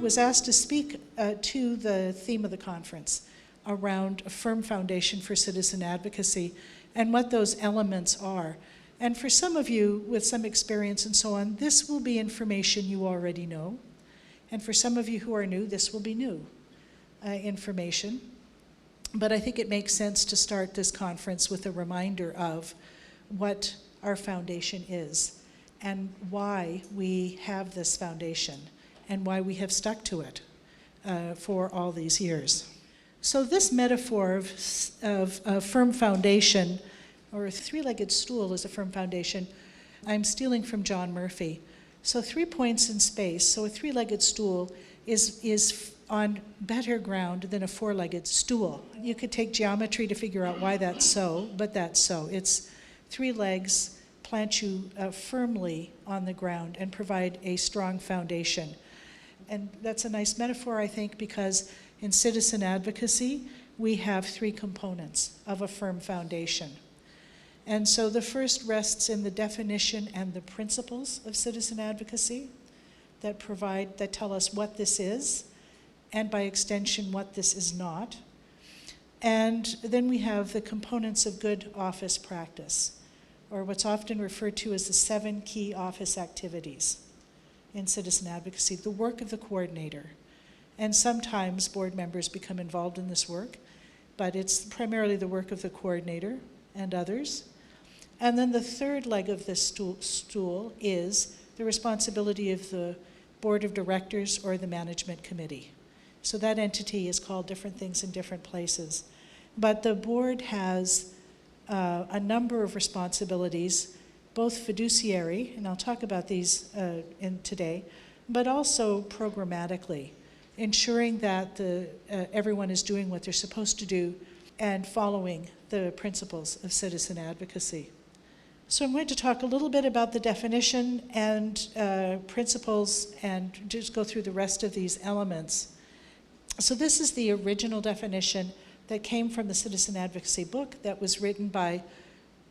was asked to speak to the theme of the conference around a firm foundation for citizen advocacy and what those elements are. And for some of you with some experience and so on, this will be information you already know. And for some of you who are new, this will be new information. But I think it makes sense to start this conference with a reminder of what our foundation is and why we have this foundation and why we have stuck to it for all these years. So this metaphor of a firm foundation, or a three-legged stool is a firm foundation, I'm stealing from John Murphy. So 3 points in space. So a three-legged stool is on better ground than a four-legged stool. You could take geometry to figure out why that's so, but that's so. It's 3 legs plant you firmly on the ground and provide a strong foundation. And that's a nice metaphor, I think, because in citizen advocacy, we have 3 components of a firm foundation. And so the first rests in the definition and the principles of citizen advocacy that tell us what this is, and by extension, what this is not. And then we have the components of good office practice, or what's often referred to as the 7 key office activities in citizen advocacy, the work of the coordinator. And sometimes board members become involved in this work, but it's primarily the work of the coordinator and others. And then the third leg of this stool is the responsibility of the board of directors or the management committee. So that entity is called different things in different places. But the board has a number of responsibilities, both fiduciary, and I'll talk about these today, but also programmatically, ensuring that everyone is doing what they're supposed to do and following the principles of citizen advocacy. So I'm going to talk a little bit about the definition and principles and just go through the rest of these elements. So this is the original definition that came from the Citizen Advocacy book that was written by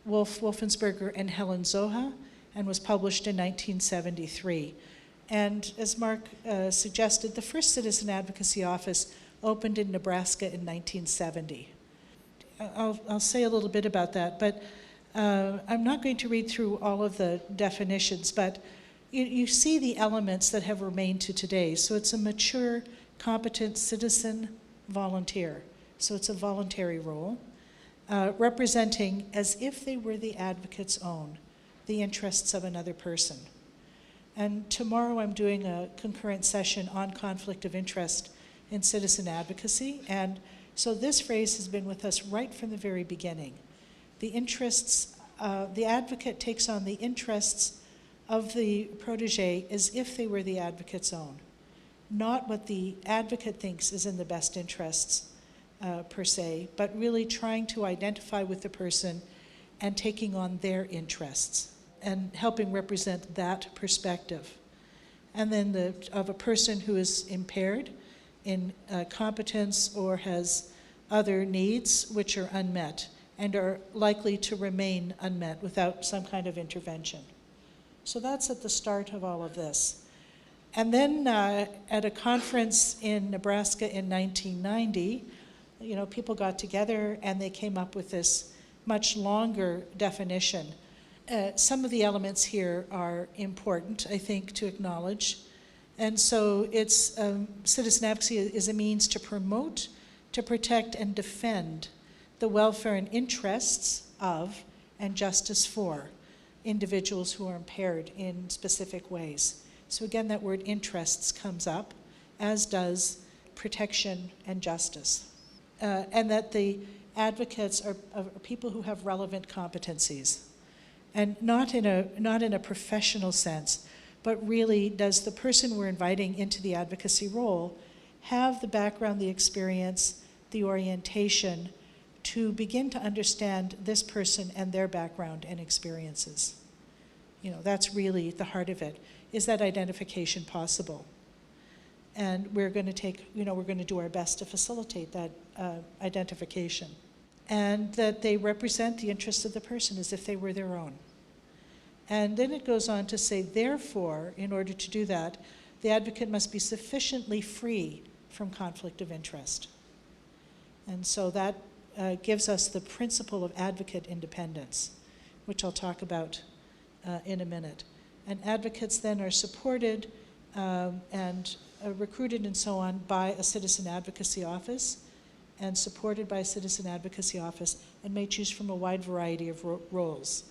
Wolfensberger and Helen Zoha and was published in 1973. And as Mark suggested, the first Citizen Advocacy office opened in Nebraska in 1970. I'll say a little bit about that, but I'm not going to read through all of the definitions, but you see the elements that have remained to today. So it's a mature, competent citizen volunteer. So it's a voluntary role, representing as if they were the advocate's own, the interests of another person. And tomorrow I'm doing a concurrent session on conflict of interest in citizen advocacy. And so this phrase has been with us right from the very beginning. The interests, the advocate takes on the interests of the protege as if they were the advocate's own, not what the advocate thinks is in the best interests per se, but really trying to identify with the person and taking on their interests and helping represent that perspective. And then of a person who is impaired in competence or has other needs which are unmet and are likely to remain unmet without some kind of intervention. So that's at the start of all of this. And then at a conference in Nebraska in 1990, people got together and they came up with this much longer definition. Some of the elements here are important, I think, to acknowledge. And so it's citizen advocacy is a means to promote, to protect, and defend the welfare and interests of and justice for individuals who are impaired in specific ways. So again, that word interests comes up, as does protection and justice. And that the advocates are people who have relevant competencies. And not in a professional sense, but really does the person we're inviting into the advocacy role have the background, the experience, the orientation to begin to understand this person and their background and experiences. That's really the heart of it. Is that identification possible? And we're going to do our best to facilitate that identification. And that they represent the interests of the person as if they were their own. And then it goes on to say, therefore, in order to do that, the advocate must be sufficiently free from conflict of interest. And so that gives us the principle of advocate independence, which I'll talk about in a minute. And advocates then are supported and recruited and so on by a citizen advocacy office and supported by a citizen advocacy office and may choose from a wide variety of roles.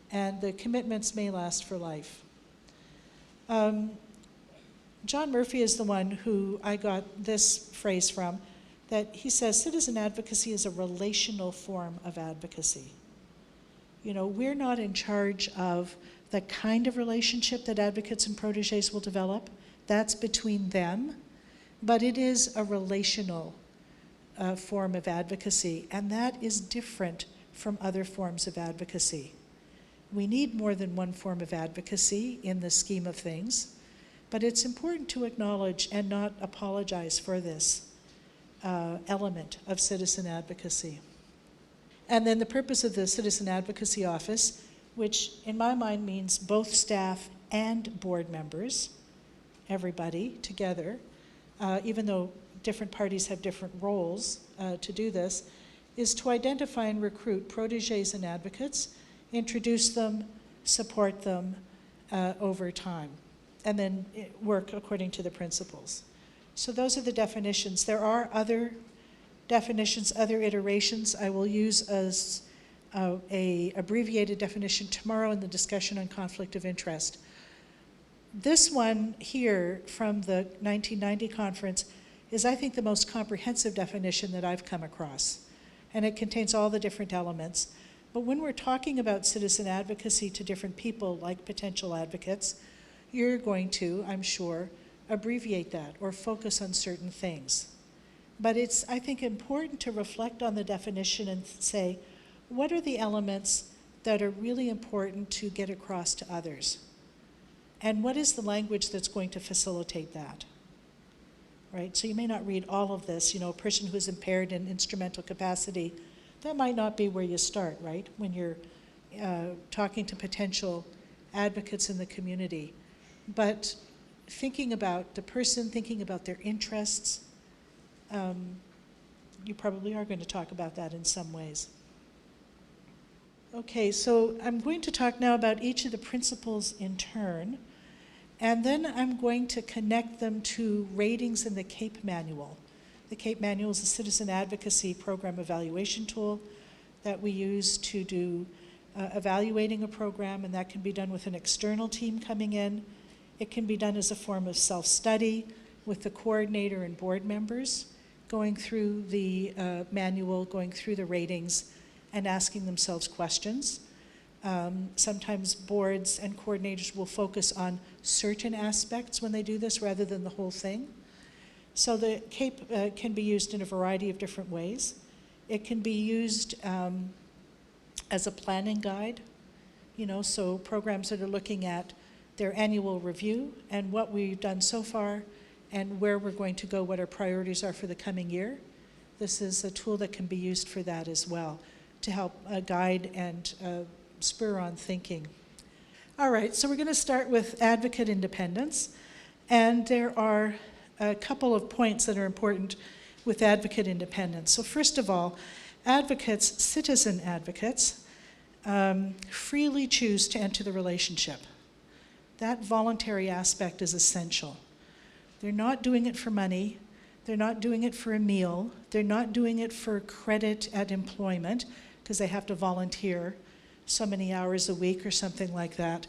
And the commitments may last for life. John Murphy is the one who I got this phrase from, that he says citizen advocacy is a relational form of advocacy. You know, we're not in charge of the kind of relationship that advocates and protégés will develop. That's between them, but it is a relational form of advocacy, and that is different from other forms of advocacy. We need more than one form of advocacy in the scheme of things, but it's important to acknowledge and not apologize for this element of citizen advocacy. And then the purpose of the Citizen Advocacy Office, which in my mind means both staff and board members, everybody together, even though different parties have different roles to do this, is to identify and recruit protégés and advocates, introduce them, support them over time, and then work according to the principles. So those are the definitions. There are other definitions, other iterations. I will use as a abbreviated definition tomorrow in the discussion on conflict of interest. This one here from the 1990 conference is, I think, the most comprehensive definition that I've come across. And it contains all the different elements. But when we're talking about citizen advocacy to different people, like potential advocates, you're going to, I'm sure, abbreviate that or focus on certain things. But it's, I think, important to reflect on the definition and say, what are the elements that are really important to get across to others? And what is the language that's going to facilitate that? Right? So you may not read all of this. You know, a person who's impaired in instrumental capacity, that might not be where you start, right? When you're talking to potential advocates in the community. But thinking about the person, thinking about their interests, you probably are going to talk about that in some ways. Okay, so I'm going to talk now about each of the principles in turn, and then I'm going to connect them to ratings in the CAPE manual. The CAPE manual is a citizen advocacy program evaluation tool that we use to do evaluating a program, and that can be done with an external team coming in. It can be done as a form of self-study with the coordinator and board members, going through the manual, going through the ratings, and asking themselves questions. Sometimes boards and coordinators will focus on certain aspects when they do this rather than the whole thing. So the CAPE can be used in a variety of different ways. It can be used as a planning guide, you know, so programs that are looking at their annual review and what we've done so far and where we're going to go, what our priorities are for the coming year. This is a tool that can be used for that as well, to help guide and spur on thinking. All right, so we're going to start with advocate independence, and there are a couple of points that are important with advocate independence. So first of all, advocates, citizen advocates, freely choose to enter the relationship. That voluntary aspect is essential. They're not doing it for money. They're not doing it for a meal. They're not doing it for credit at employment because they have to volunteer so many hours a week or something like that.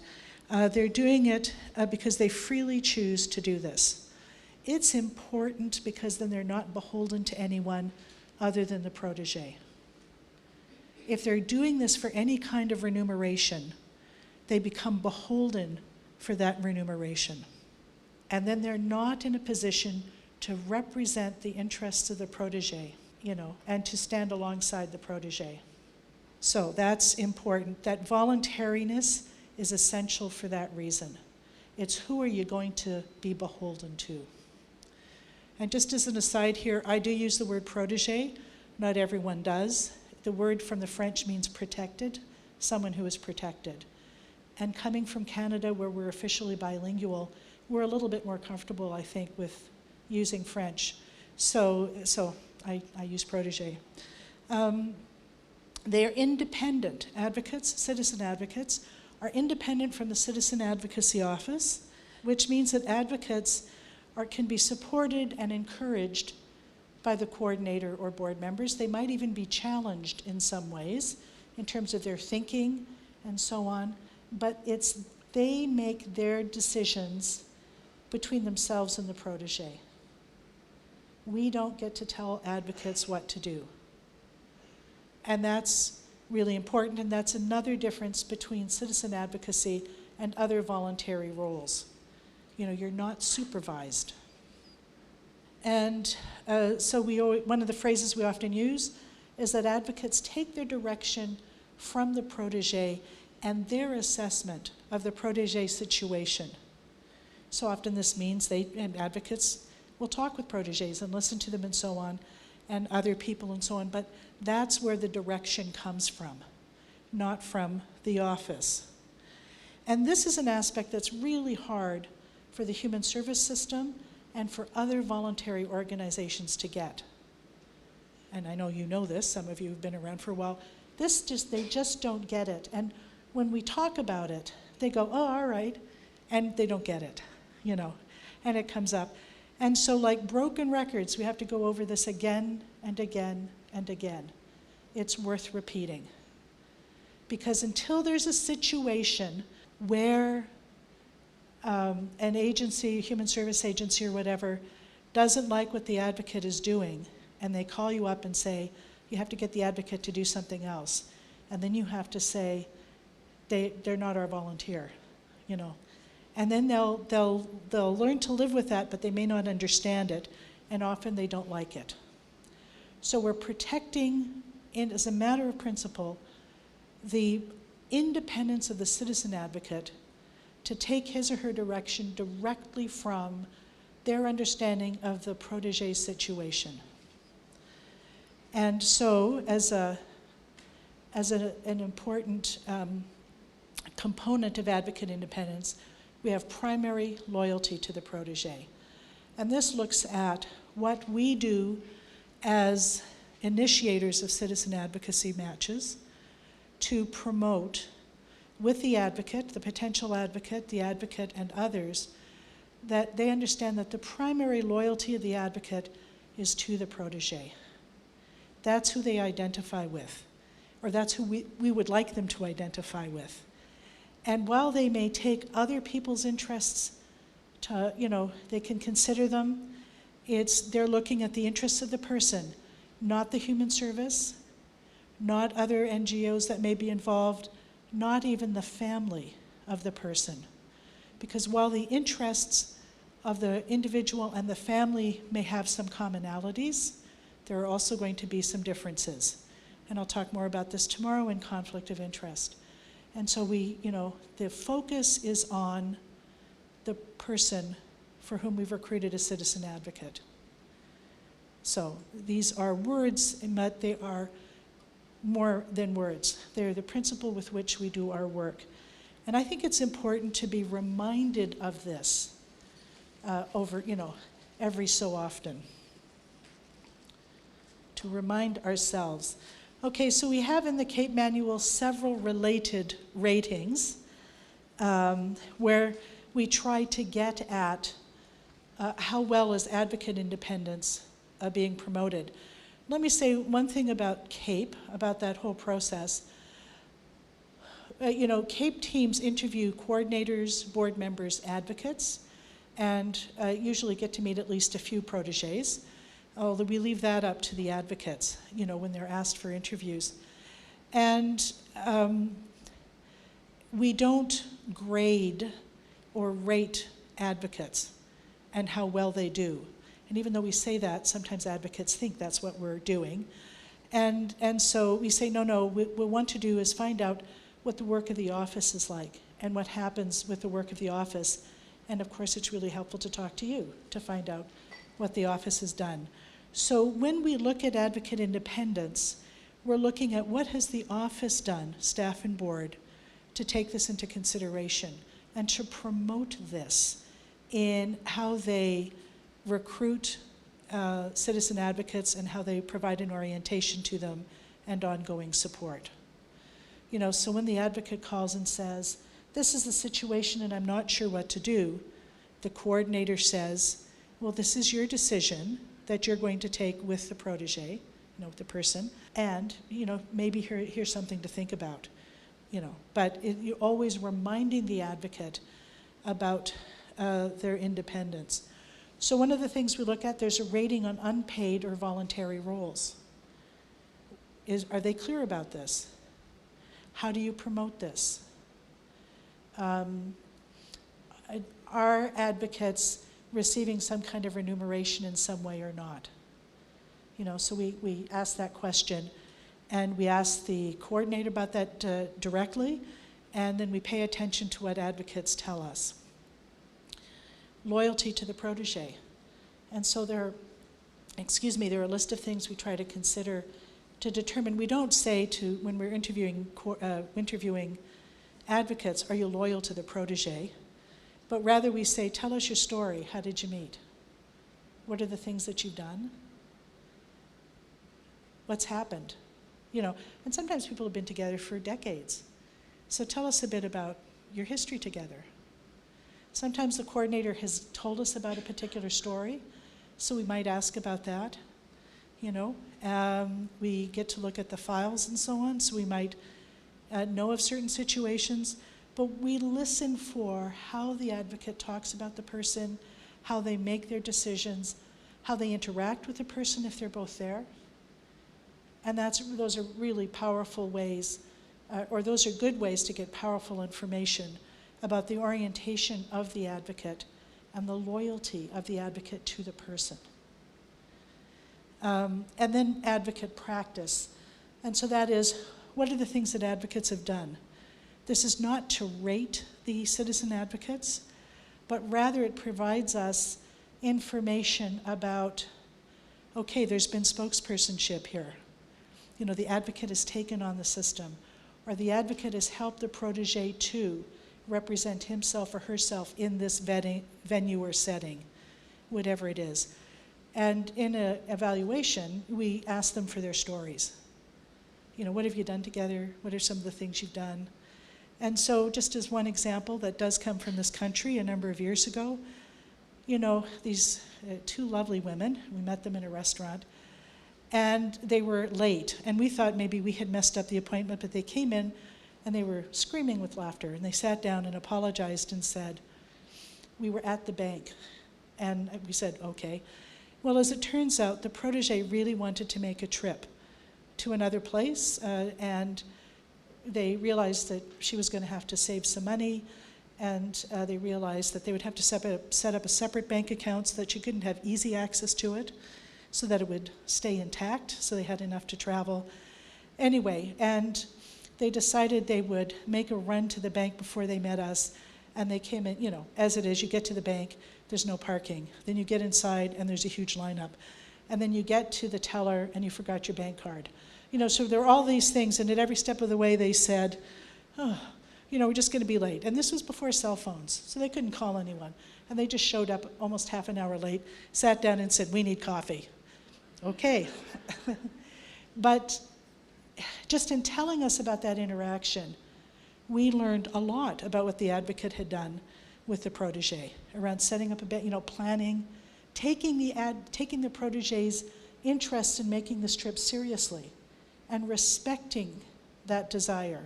They're doing it because they freely choose to do this. It's important because then they're not beholden to anyone other than the protégé. If they're doing this for any kind of remuneration, they become beholden for that remuneration. And then they're not in a position to represent the interests of the protégé, you know, and to stand alongside the protégé. So that's important. That voluntariness is essential for that reason. It's who are you going to be beholden to? And just as an aside here, I do use the word protégé. Not everyone does. The word from the French means protected, someone who is protected. And coming from Canada, where we're officially bilingual, we're a little bit more comfortable, I think, with using French. So I use protégé. They're independent advocates. Citizen advocates are independent from the Citizen Advocacy Office, which means that advocates can be supported and encouraged by the coordinator or board members. They might even be challenged in some ways in terms of their thinking and so on, but they make their decisions between themselves and the protégé. We don't get to tell advocates what to do. And that's really important, and that's another difference between citizen advocacy and other voluntary roles. You're not supervised. And so one of the phrases we often use is that advocates take their direction from the protégé and their assessment of the protégé situation. So often this means advocates will talk with protégés and listen to them and so on, and other people and so on, but that's where the direction comes from, not from the office. And this is an aspect that's really hard for the human service system and for other voluntary organizations to get. And I know you know this, some of you have been around for a while. They just don't get it. And when we talk about it, they go, oh, all right, and they don't get it, and it comes up. And so like broken records, we have to go over this again and again and again. It's worth repeating. Because until there's a situation where an agency, human service agency or whatever, doesn't like what the advocate is doing, and they call you up and say, you have to get the advocate to do something else. And then you have to say, they're not our volunteer, And then they'll learn to live with that, but they may not understand it, and often they don't like it. So we're protecting, as a matter of principle, the independence of the citizen advocate to take his or her direction directly from their understanding of the protégé situation. And so as an important component of advocate independence, we have primary loyalty to the protégé. And this looks at what we do as initiators of citizen advocacy matches to promote with the advocate, the potential advocate, the advocate, and others, that they understand that the primary loyalty of the advocate is to the protégé. That's who they identify with, or that's who we would like them to identify with. And while they may take other people's interests to, they can consider them, they're looking at the interests of the person, not the human service, not other NGOs that may be involved, not even the family of the person. Because while the interests of the individual and the family may have some commonalities, there are also going to be some differences. And I'll talk more about this tomorrow in conflict of interest. And so the focus is on the person for whom we've recruited a citizen advocate. So these are words, but they are more than words. They're the principle with which we do our work. And I think it's important to be reminded of this over, every so often, to remind ourselves. Okay, so we have in the CAPE manual several related ratings where we try to get at how well is advocate independence being promoted. Let me say one thing about CAPE, about that whole process. CAPE teams interview coordinators, board members, advocates, and usually get to meet at least a few protégés, although we leave that up to the advocates, when they're asked for interviews. And we don't grade or rate advocates and how well they do. And even though we say that, sometimes advocates think that's what we're doing. And so we say, no, what we want to do is find out what the work of the office is like and what happens with the work of the office. And of course, it's really helpful to talk to you to find out what the office has done. So when we look at advocate independence, we're looking at what has the office done, staff and board, to take this into consideration and to promote this in how they recruit citizen advocates and how they provide an orientation to them and ongoing support. So when the advocate calls and says, this is the situation and I'm not sure what to do, the coordinator says, well, this is your decision that you're going to take with the protege, with the person, and, maybe here's something to think about, But you're always reminding the advocate about their independence. So one of the things we look at, there's a rating on unpaid or voluntary roles. Are they clear about this? How do you promote this? Are advocates receiving some kind of remuneration in some way or not? So we ask that question, and we ask the coordinator about that directly, and then we pay attention to what advocates tell us. Loyalty to the protege. And so there are a list of things we try to consider to determine. We don't say when we're interviewing advocates, are you loyal to the protege? But rather we say, tell us your story. How did you meet? What are the things that you've done? What's happened? And sometimes people have been together for decades. So tell us a bit about your history together. Sometimes the coordinator has told us about a particular story, so we might ask about that. We get to look at the files and so on, so we might know of certain situations, but we listen for how the advocate talks about the person, how they make their decisions, how they interact with the person if they're both there. And those are really powerful ways, or those are good ways to get powerful information about the orientation of the advocate and the loyalty of the advocate to the person. And then advocate practice. And so that is, what are the things that advocates have done? This is not to rate the citizen advocates, but rather it provides us information about, okay, there's been spokespersonship here. The advocate has taken on the system, or the advocate has helped the protege to represent himself or herself in this venue or setting, whatever it is. And in an evaluation, we ask them for their stories. What have you done together? What are some of the things you've done? And so just as one example that does come from this country a number of years ago, these two lovely women, we met them in a restaurant, and they were late. And we thought maybe we had messed up the appointment, but they came in and they were screaming with laughter. And they sat down and apologized and said, we were at the bank. And we said, okay. Well, as it turns out, the protege really wanted to make a trip to another place, and they realized that she was going to have to save some money, and they realized that they would have to set up a separate bank account so that she couldn't have easy access to it, so that it would stay intact, so they had enough to travel. Anyway, and they decided they would make a run to the bank before they met us, and they came in, as it is, you get to the bank, there's no parking. Then you get inside, and there's a huge lineup. And then you get to the teller, and you forgot your bank card. So there are all these things, and at every step of the way they said, we're just going to be late. And this was before cell phones, so they couldn't call anyone. And they just showed up almost half an hour late, sat down and said, we need coffee. Okay. But just in telling us about that interaction, we learned a lot about what the advocate had done with the protege around setting up planning, taking the protege's interest in making this trip seriously and respecting that desire.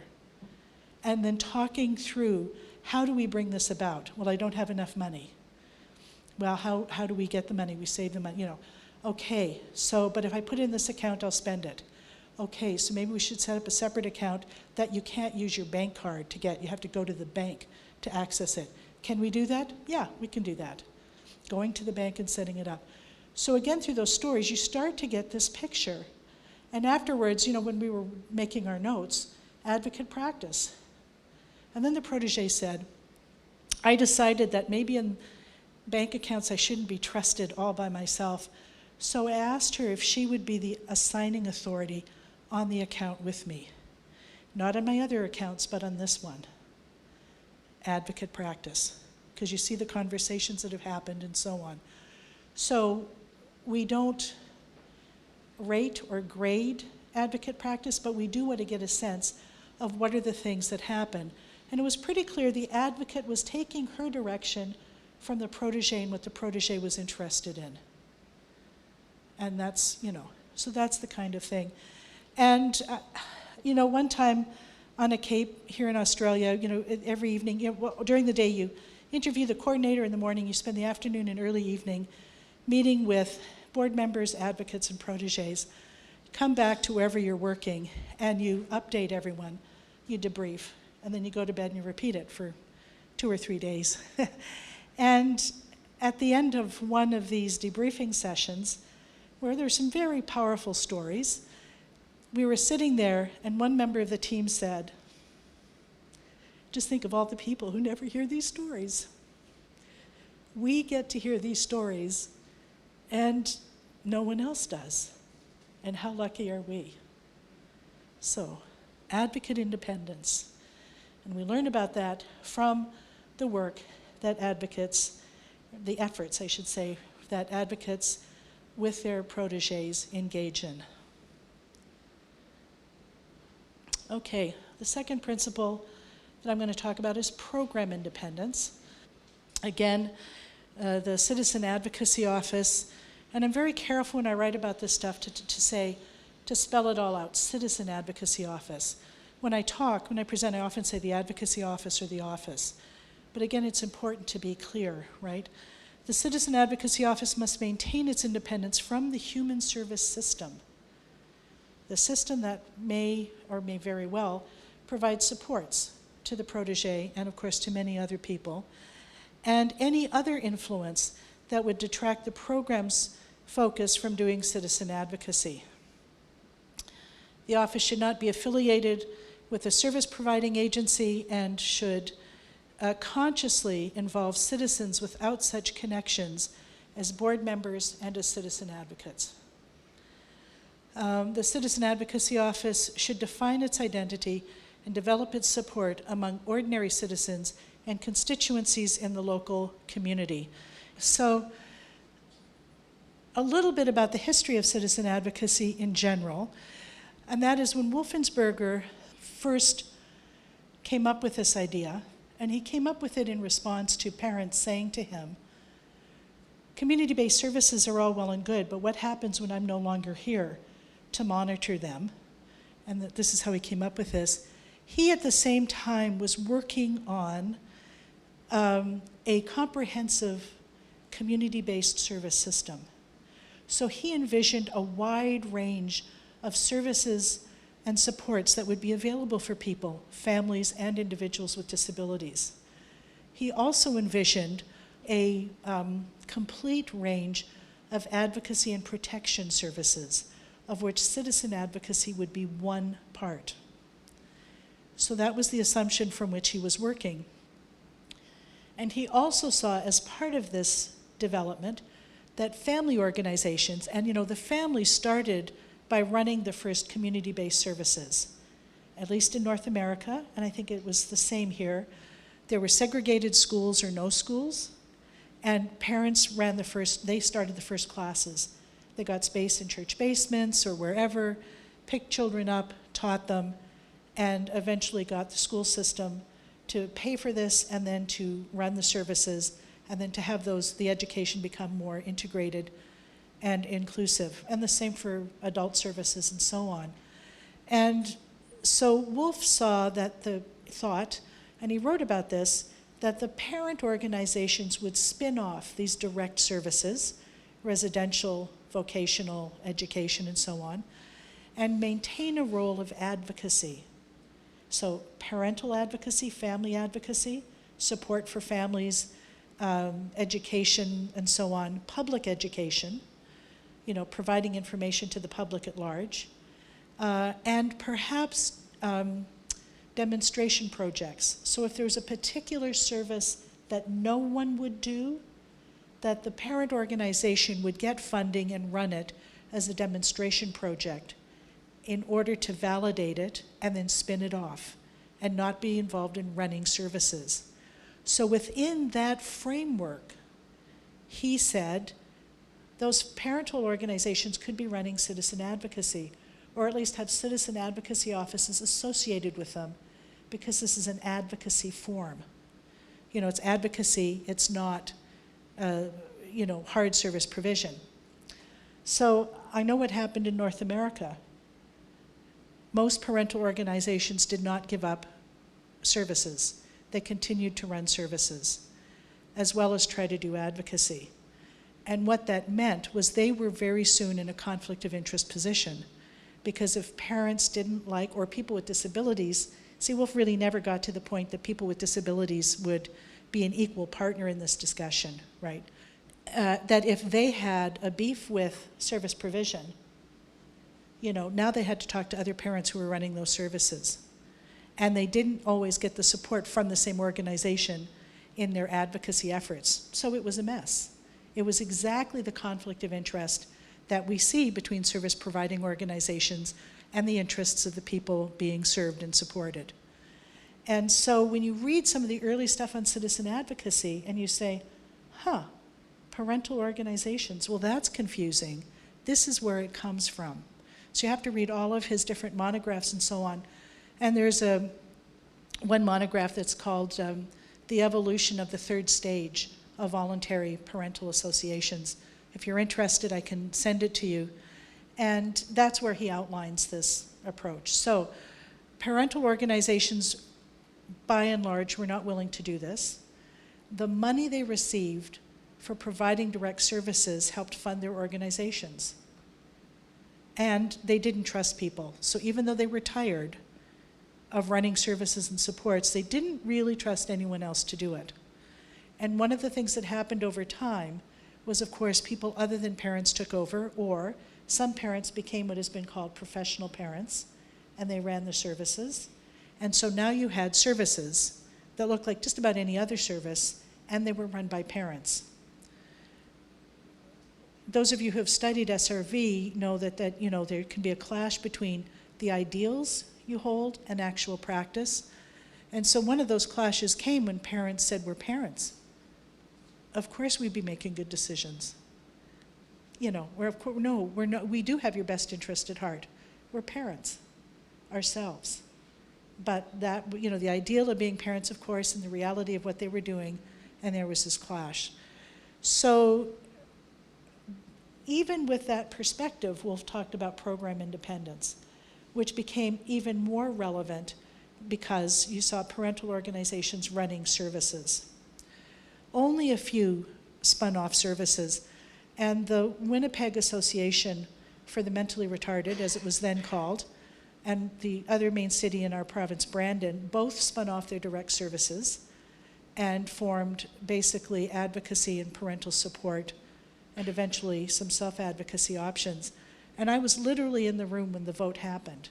And then talking through, how do we bring this about? Well, I don't have enough money. Well, how do we get the money? We save the money, Okay, but if I put it in this account, I'll spend it. Okay, so maybe we should set up a separate account that you can't use your bank card to get. You have to go to the bank to access it. Can we do that? Yeah, we can do that. Going to the bank and setting it up. So again, through those stories, you start to get this picture. And afterwards, when we were making our notes, advocate practice. And then the protege said, I decided that maybe in bank accounts I shouldn't be trusted all by myself. So I asked her if she would be the assigning authority on the account with me. Not on my other accounts, but on this one. Advocate practice. because you see the conversations that have happened and so on. So we don't rate or grade advocate practice, but we do want to get a sense of what are the things that happen. And it was pretty clear the advocate was taking her direction from the protege and what the protege was interested in. And that's, so that's the kind of thing. And, one time on a Cape here in Australia, every evening, during the day you interview the coordinator in the morning, you spend the afternoon and early evening meeting with board members, advocates, and proteges. Come back to wherever you're working and you update everyone, you debrief, and then you go to bed and you repeat it for 2 or 3 days. And at the end of one of these debriefing sessions, where there's some very powerful stories, we were sitting there and one member of the team said, just think of all the people who never hear these stories. We get to hear these stories and no one else does. And how lucky are we? So, advocate independence. And we learn about that from the work that advocates, the efforts, I should say, that advocates with their proteges engage in. Okay, the second principle that I'm going to talk about is program independence. Again, the Citizen Advocacy Office, and I'm very careful when I write about this stuff to spell it all out, Citizen Advocacy Office. When I present, I often say the Advocacy Office or the office. But again, it's important to be clear, right? The Citizen Advocacy Office must maintain its independence from the human service system, the system that may or may very well provide supports to the protege and, of course, to many other people, and any other influence that would detract the program's focus from doing citizen advocacy. The office should not be affiliated with a service-providing agency and should consciously involve citizens without such connections as board members and as citizen advocates. The Citizen Advocacy Office should define its identity and develop its support among ordinary citizens and constituencies in the local community. So, a little bit about the history of citizen advocacy in general, and that is when Wolfensberger first came up with this idea, and he came up with it in response to parents saying to him, community-based services are all well and good, but what happens when I'm no longer here to monitor them? And this is how he came up with this. He, at the same time, was working on a comprehensive community-based service system. So he envisioned a wide range of services and supports that would be available for people, families, and individuals with disabilities. He also envisioned a complete range of advocacy and protection services, of which citizen advocacy would be one part. So that was the assumption from which he was working. And he also saw, as part of this development, that family organizations, and the family started by running the first community-based services, at least in North America, and I think it was the same here. There were segregated schools or no schools, and parents they started the first classes. They got space in church basements or wherever, picked children up, taught them, and eventually got the school system to pay for this and then to run the services and then to have the education become more integrated and inclusive, and the same for adult services and so on. And so Wolf saw thought, and he wrote about this, that the parent organizations would spin off these direct services, residential, vocational, education, and so on, and maintain a role of advocacy. So parental advocacy, family advocacy, support for families, education, and so on, public education, providing information to the public at large, and perhaps demonstration projects. So if there's a particular service that no one would do, that the parent organization would get funding and run it as a demonstration project in order to validate it and then spin it off and not be involved in running services. So within that framework, he said those parental organizations could be running citizen advocacy, or at least have citizen advocacy offices associated with them, because this is an advocacy form. You know, it's advocacy, it's not, hard service provision. So I know what happened in North America. Most parental organizations did not give up services. They continued to run services, as well as try to do advocacy. And what that meant was they were very soon in a conflict of interest position, because if parents didn't like, or people with disabilities, see, Wolf really never got to the point that people with disabilities would be an equal partner in this discussion, right? That if they had a beef with service provision, now they had to talk to other parents who were running those services. And they didn't always get the support from the same organization in their advocacy efforts. So it was a mess. It was exactly the conflict of interest that we see between service providing organizations and the interests of the people being served and supported. And so when you read some of the early stuff on citizen advocacy and you say, parental organizations, well, that's confusing. This is where it comes from. So you have to read all of his different monographs and so on. And there's one monograph that's called The Evolution of the Third Stage of Voluntary Parental Associations. If you're interested, I can send it to you. And that's where he outlines this approach. So parental organizations, by and large, were not willing to do this. The money they received for providing direct services helped fund their organizations. And they didn't trust people. So even though they were tired of running services and supports, they didn't really trust anyone else to do it. And one of the things that happened over time was, of course, people other than parents took over, or some parents became what has been called professional parents, and they ran the services. And so now you had services that looked like just about any other service, and they were run by parents. Those of you who have studied SRV know that there can be a clash between the ideals you hold and actual practice. And so one of those clashes came when parents said, we're parents. Of course we'd be making good decisions. We do have your best interest at heart. We're parents ourselves. But that, the ideal of being parents, of course, and the reality of what they were doing, and there was this clash. So even with that perspective, Wolf talked about program independence, which became even more relevant because you saw parental organizations running services. Only a few spun off services, and the Winnipeg Association for the Mentally Retarded, as it was then called, and the other main city in our province, Brandon, both spun off their direct services and formed basically advocacy and parental support, and eventually some self-advocacy options. And I was literally in the room when the vote happened.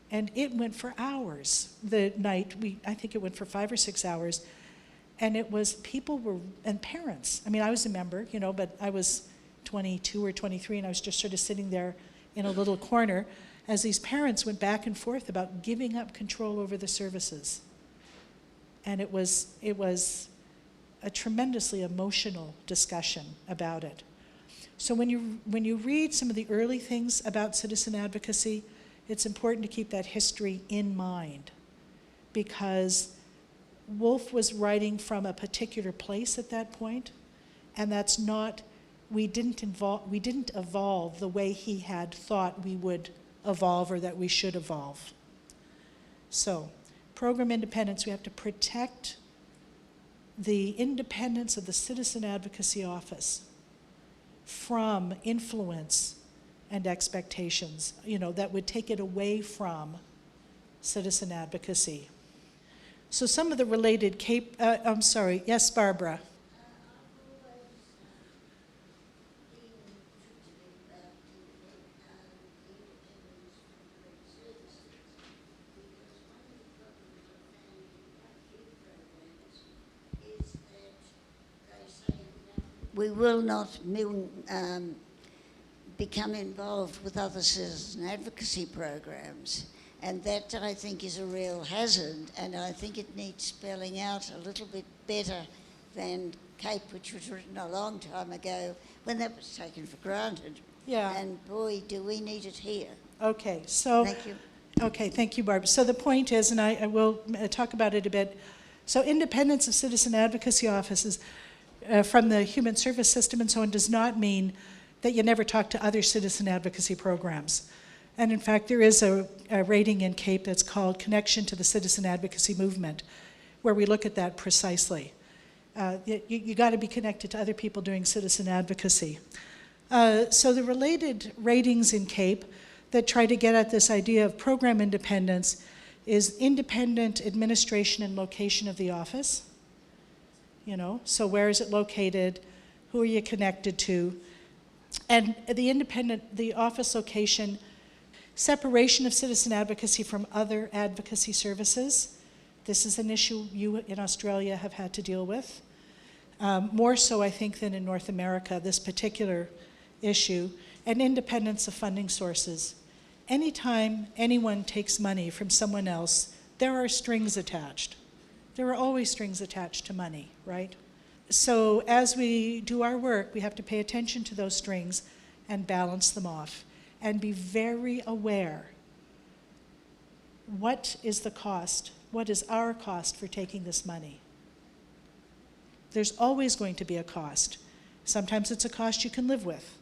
And it went for hours the night. I think it went for 5 or 6 hours. And it was and parents. I mean, I was a member, but I was 22 or 23, and I was just sort of sitting there in a little corner as these parents went back and forth about giving up control over the services. And it was a tremendously emotional discussion about it. So when you read some of the early things about citizen advocacy, it's important to keep that history in mind, because Wolf was writing from a particular place at that point, and that's not, we didn't evolve the way he had thought we would evolve or that we should evolve. So, program independence, we have to protect the independence of the Citizen Advocacy Office from influence and expectations, that would take it away from citizen advocacy. So some of the related yes, Barbara. We will not become involved with other citizen advocacy programs. And that, I think, is a real hazard, and I think it needs spelling out a little bit better than CAPE, which was written a long time ago, when that was taken for granted. Yeah. And boy, do we need it here. Okay, so... Thank you. Okay, thank you, Barb. So the point is, and I will talk about it a bit, so independence of citizen advocacy offices from the human service system and so on does not mean that you never talk to other citizen advocacy programs. And in fact, there is a rating in CAPE that's called Connection to the Citizen Advocacy Movement, where we look at that precisely. You got to be connected to other people doing citizen advocacy. So the related ratings in CAPE that try to get at this idea of program independence is independent administration and location of the office. So where is it located? Who are you connected to? And the office location, separation of citizen advocacy from other advocacy services. This is an issue you in Australia have had to deal with. More so, I think, than in North America, this particular issue. And independence of funding sources. Anytime anyone takes money from someone else, there are strings attached. There are always strings attached to money, right? So as we do our work, we have to pay attention to those strings and balance them off and be very aware. What is the cost? What is our cost for taking this money? There's always going to be a cost. Sometimes it's a cost you can live with.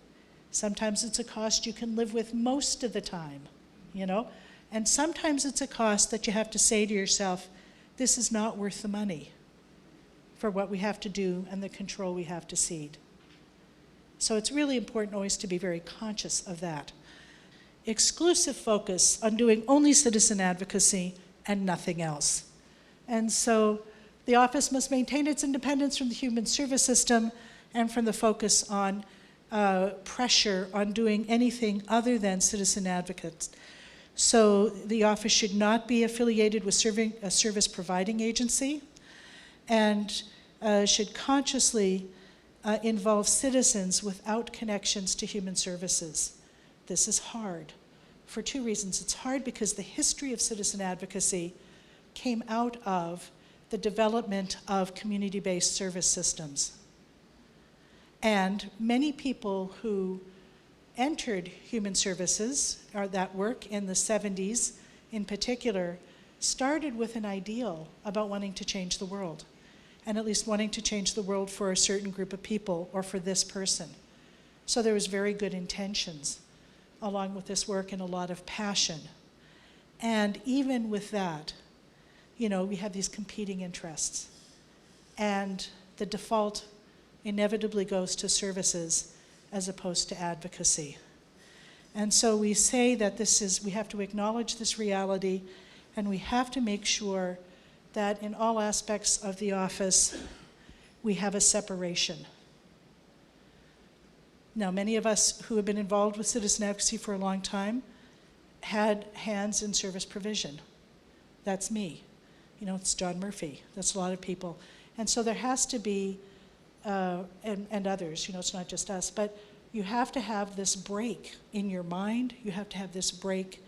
Sometimes it's a cost you can live with most of the time, And sometimes it's a cost that you have to say to yourself, this is not worth the money for what we have to do and the control we have to cede. So it's really important always to be very conscious of that. Exclusive focus on doing only citizen advocacy and nothing else. And so the office must maintain its independence from the human service system and from the focus on pressure on doing anything other than citizen advocates. So the office should not be affiliated with a service providing agency and should consciously involve citizens without connections to human services. This is hard for two reasons. It's hard because the history of citizen advocacy came out of the development of community-based service systems. And many people who entered human services, or that work in the 70s in particular, started with an ideal about wanting to change the world, and at least wanting to change the world for a certain group of people or for this person. So there was very good intentions along with this work and a lot of passion. And even with that, we have these competing interests. And the default inevitably goes to services as opposed to advocacy. And so we say that we have to acknowledge this reality, and we have to make sure that in all aspects of the office, we have a separation. Now, many of us who have been involved with citizen advocacy for a long time had hands in service provision. That's me. It's John Murphy. That's a lot of people. And so there has to be and others, it's not just us, but you have to have this break in your mind, you have to have this break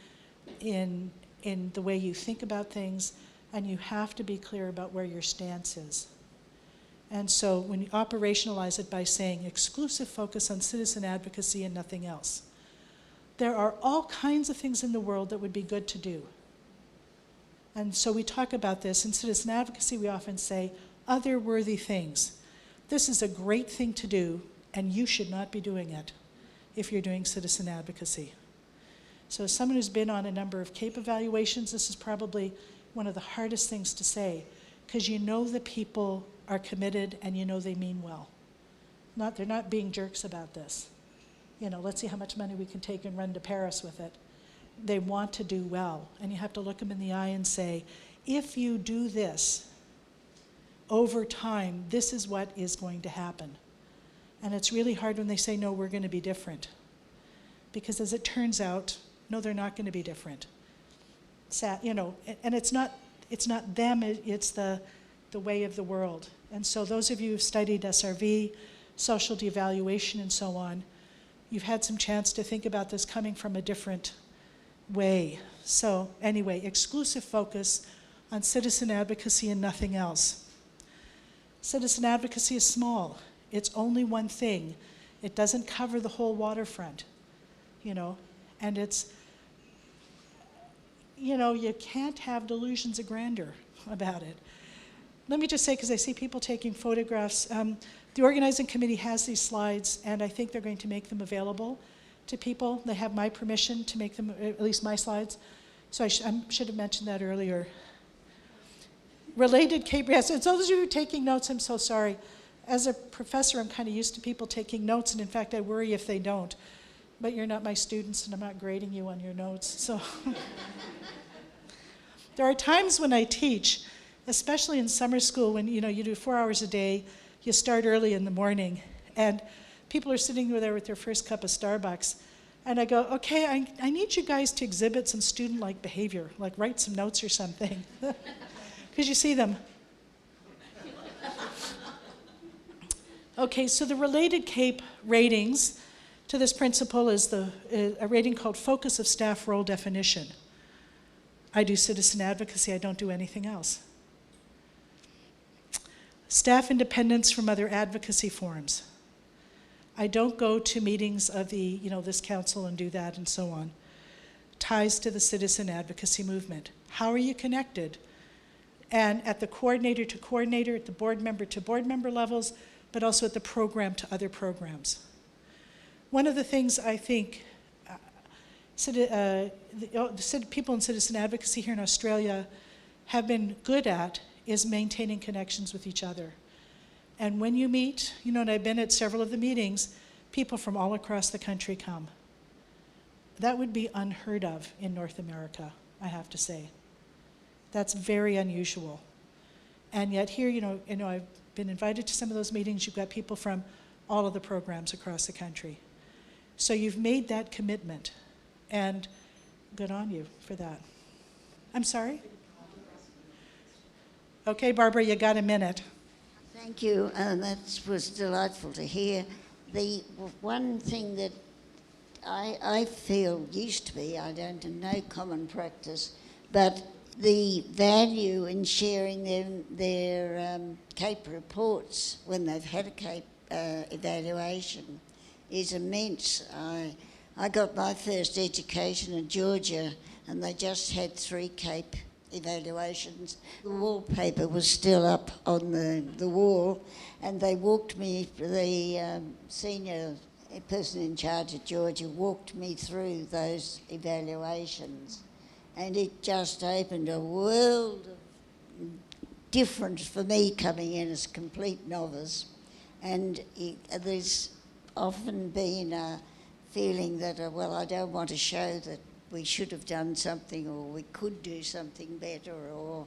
in the way you think about things, and you have to be clear about where your stance is. And so when you operationalize it by saying exclusive focus on citizen advocacy and nothing else, there are all kinds of things in the world that would be good to do. And so we talk about this. In citizen advocacy, we often say other worthy things. This is a great thing to do, and you should not be doing it if you're doing citizen advocacy. So as someone who's been on a number of CAPE evaluations, this is probably one of the hardest things to say, because the people are committed and they mean well. They're not being jerks about this. Let's see how much money we can take and run to Paris with it. They want to do well, and you have to look them in the eye and say, if you do this, over time, this is what is going to happen. And it's really hard when they say, no, we're going to be different. Because as it turns out, no, they're not going to be different. And it's not them, it's the way of the world. And so those of you who've studied SRV, social devaluation, and so on, you've had some chance to think about this coming from a different way. So anyway, exclusive focus on citizen advocacy and nothing else. Citizen advocacy is small. It's only one thing. It doesn't cover the whole waterfront, and it's, you can't have delusions of grandeur about it. Let me just say, because I see people taking photographs, the organizing committee has these slides, and I think they're going to make them available to people. They have my permission to make them, at least my slides, so I should have mentioned that earlier. Related KPS, and those of you who are taking notes, I'm so sorry. As a professor, I'm kind of used to people taking notes, and in fact, I worry if they don't. But you're not my students, and I'm not grading you on your notes, so. There are times when I teach, especially in summer school, when you do 4 hours a day, you start early in the morning, and people are sitting there with their first cup of Starbucks, and I go, okay, I need you guys to exhibit some student-like behavior, like write some notes or something. Because you see them. Okay, so the related CAPE ratings to this principle is a rating called Focus of Staff Role Definition. I do citizen advocacy, I don't do anything else. Staff independence from other advocacy forums. I don't go to meetings of this council and do that and so on. Ties to the citizen advocacy movement. How are you connected? And at the coordinator to coordinator, at the board member to board member levels, but also at the program to other programs. One of the things I think people in citizen advocacy here in Australia have been good at is maintaining connections with each other. And when you meet, and I've been at several of the meetings, people from all across the country come. That would be unheard of in North America, I have to say. That's very unusual. And yet here, I've been invited to some of those meetings. You've got people from all of the programs across the country. So you've made that commitment, and good on you for that. I'm sorry? Okay, Barbara, you got a minute. Thank you, and that was delightful to hear. The one thing that I feel used to be, I don't know common practice, but the value in sharing their CAPE reports when they've had a CAPE evaluation is immense. I got my first education in Georgia, and they just had 3 CAPE evaluations. The wallpaper was still up on the wall, and they walked me, the senior person in charge at Georgia walked me through those evaluations. And it just opened a world of difference for me coming in as a complete novice. And there's often been a feeling that, I don't want to show that we should have done something, or we could do something better, or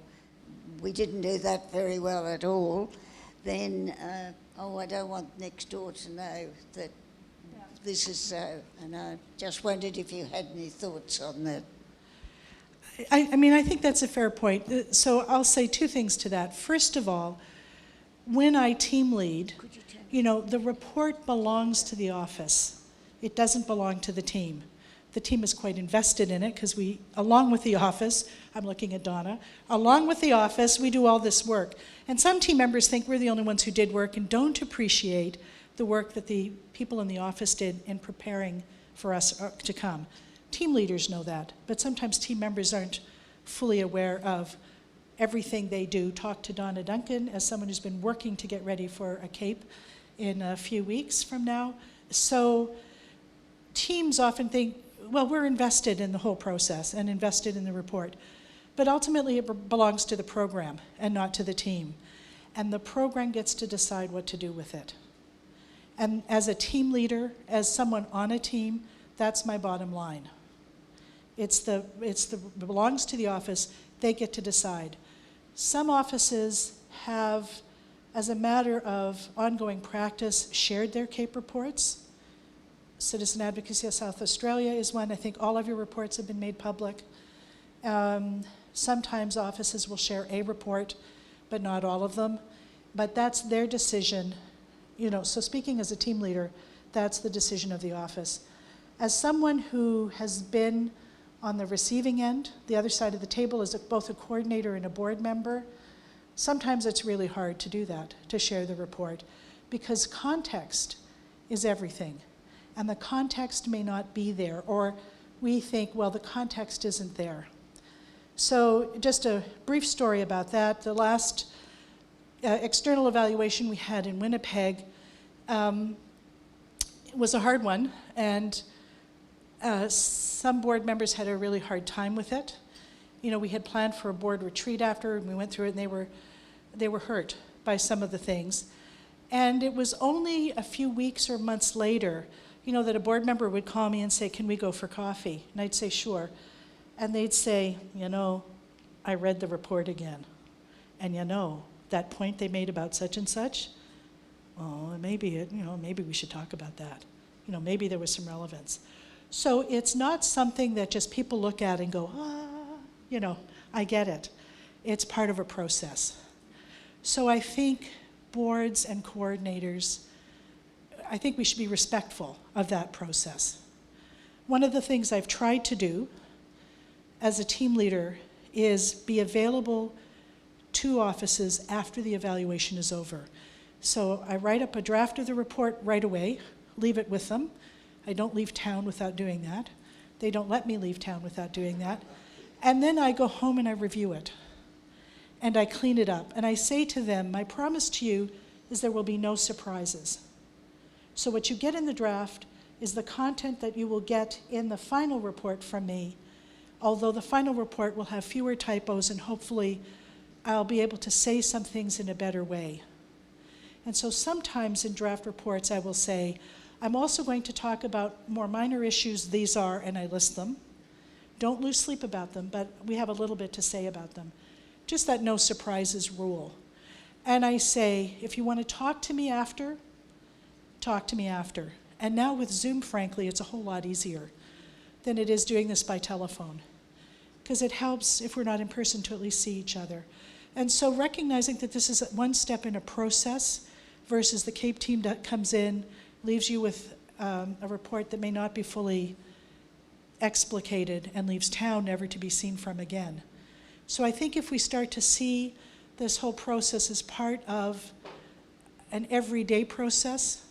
we didn't do that very well at all. Then, I don't want next door to know that this is so. And I just wondered if you had any thoughts on that. I think that's a fair point. So I'll say 2 things to that. First of all, when I team lead, the report belongs to the office. It doesn't belong to the team. The team is quite invested in it because along with the office, I'm looking at Donna, along with the office, we do all this work. And some team members think we're the only ones who did work and don't appreciate the work that the people in the office did in preparing for us to come. Team leaders know that, but sometimes team members aren't fully aware of everything they do. Talk to Donna Duncan as someone who's been working to get ready for a CAPE in a few weeks from now. So teams often think, we're invested in the whole process and invested in the report. But ultimately it belongs to the program and not to the team. And the program gets to decide what to do with it. And as a team leader, as someone on a team, that's my bottom line. It belongs to the office. They get to decide. Some offices have, as a matter of ongoing practice, shared their CAPE reports. Citizen Advocacy of South Australia is one. I think all of your reports have been made public. Sometimes offices will share a report, but not all of them. But that's their decision. So speaking as a team leader, that's the decision of the office. As someone who has been on the receiving end. The other side of the table is both a coordinator and a board member. Sometimes it's really hard to do that, to share the report, because context is everything. And the context may not be there, or we think, well, the context isn't there. So just a brief story about that. The last external evaluation we had in Winnipeg was a hard one, and some board members had a really hard time with it. You know, we had planned for a board retreat after, and we went through it, and they were hurt by some of the things. And it was only a few weeks or months later, you know, that a board member would call me and say, can we go for coffee? And I'd say, sure. And they'd say, you know, I read the report again. And you know, that point they made about such and such, oh, maybe we should talk about that. You know, maybe there was some relevance. So it's not something that just people look at and go, you know, I get it. It's part of a process. So I think boards and coordinators, I think we should be respectful of that process. One of the things I've tried to do as a team leader is be available to offices after the evaluation is over. So I write up a draft of the report right away, leave it with them. I don't leave town without doing that. They don't let me leave town without doing that. And then I go home and I review it. And I clean it up. And I say to them, my promise to you is there will be no surprises. So what you get in the draft is the content that you will get in the final report from me, although the final report will have fewer typos and hopefully I'll be able to say some things in a better way. And so sometimes in draft reports I will say, I'm also going to talk about more minor issues, these are, and I list them. Don't lose sleep about them, but we have a little bit to say about them. Just that no surprises rule. And I say, if you want to talk to me after, talk to me after. And now with Zoom, frankly, it's a whole lot easier than it is doing this by telephone, because it helps, if we're not in person, to at least see each other. And so recognizing that this is one step in a process versus the CAPE team that comes in, leaves you with a report that may not be fully explicated and leaves town never to be seen from again. So I think if we start to see this whole process as part of an everyday process,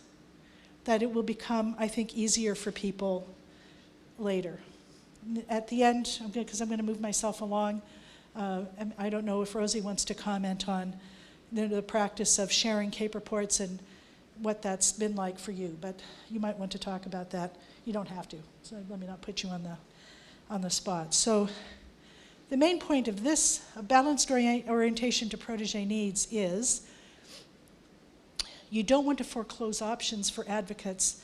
that it will become, I think, easier for people later. At the end, because I'm going to move myself along, I don't know if Rosie wants to comment on the practice of sharing CAPE reports and what that's been like for you, but you might want to talk about that. You don't have to, so let me not put you on the spot. So the main point of this, a balanced orientation to protege needs, is you don't want to foreclose options for advocates,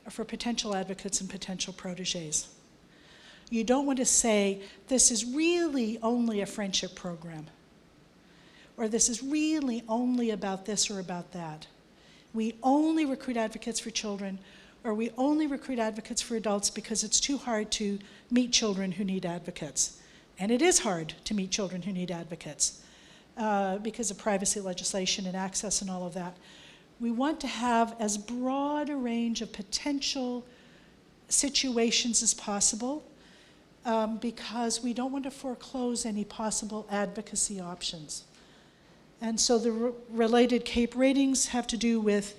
or for potential advocates and potential proteges. You don't want to say, this is really only a friendship program, or this is really only about this or about that. We only recruit advocates for children, or we only recruit advocates for adults because it's too hard to meet children who need advocates. And it is hard to meet children who need advocates because of privacy legislation and access and all of that. We want to have as broad a range of potential situations as possible because we don't want to foreclose any possible advocacy options. And so the related CAPE ratings have to do with,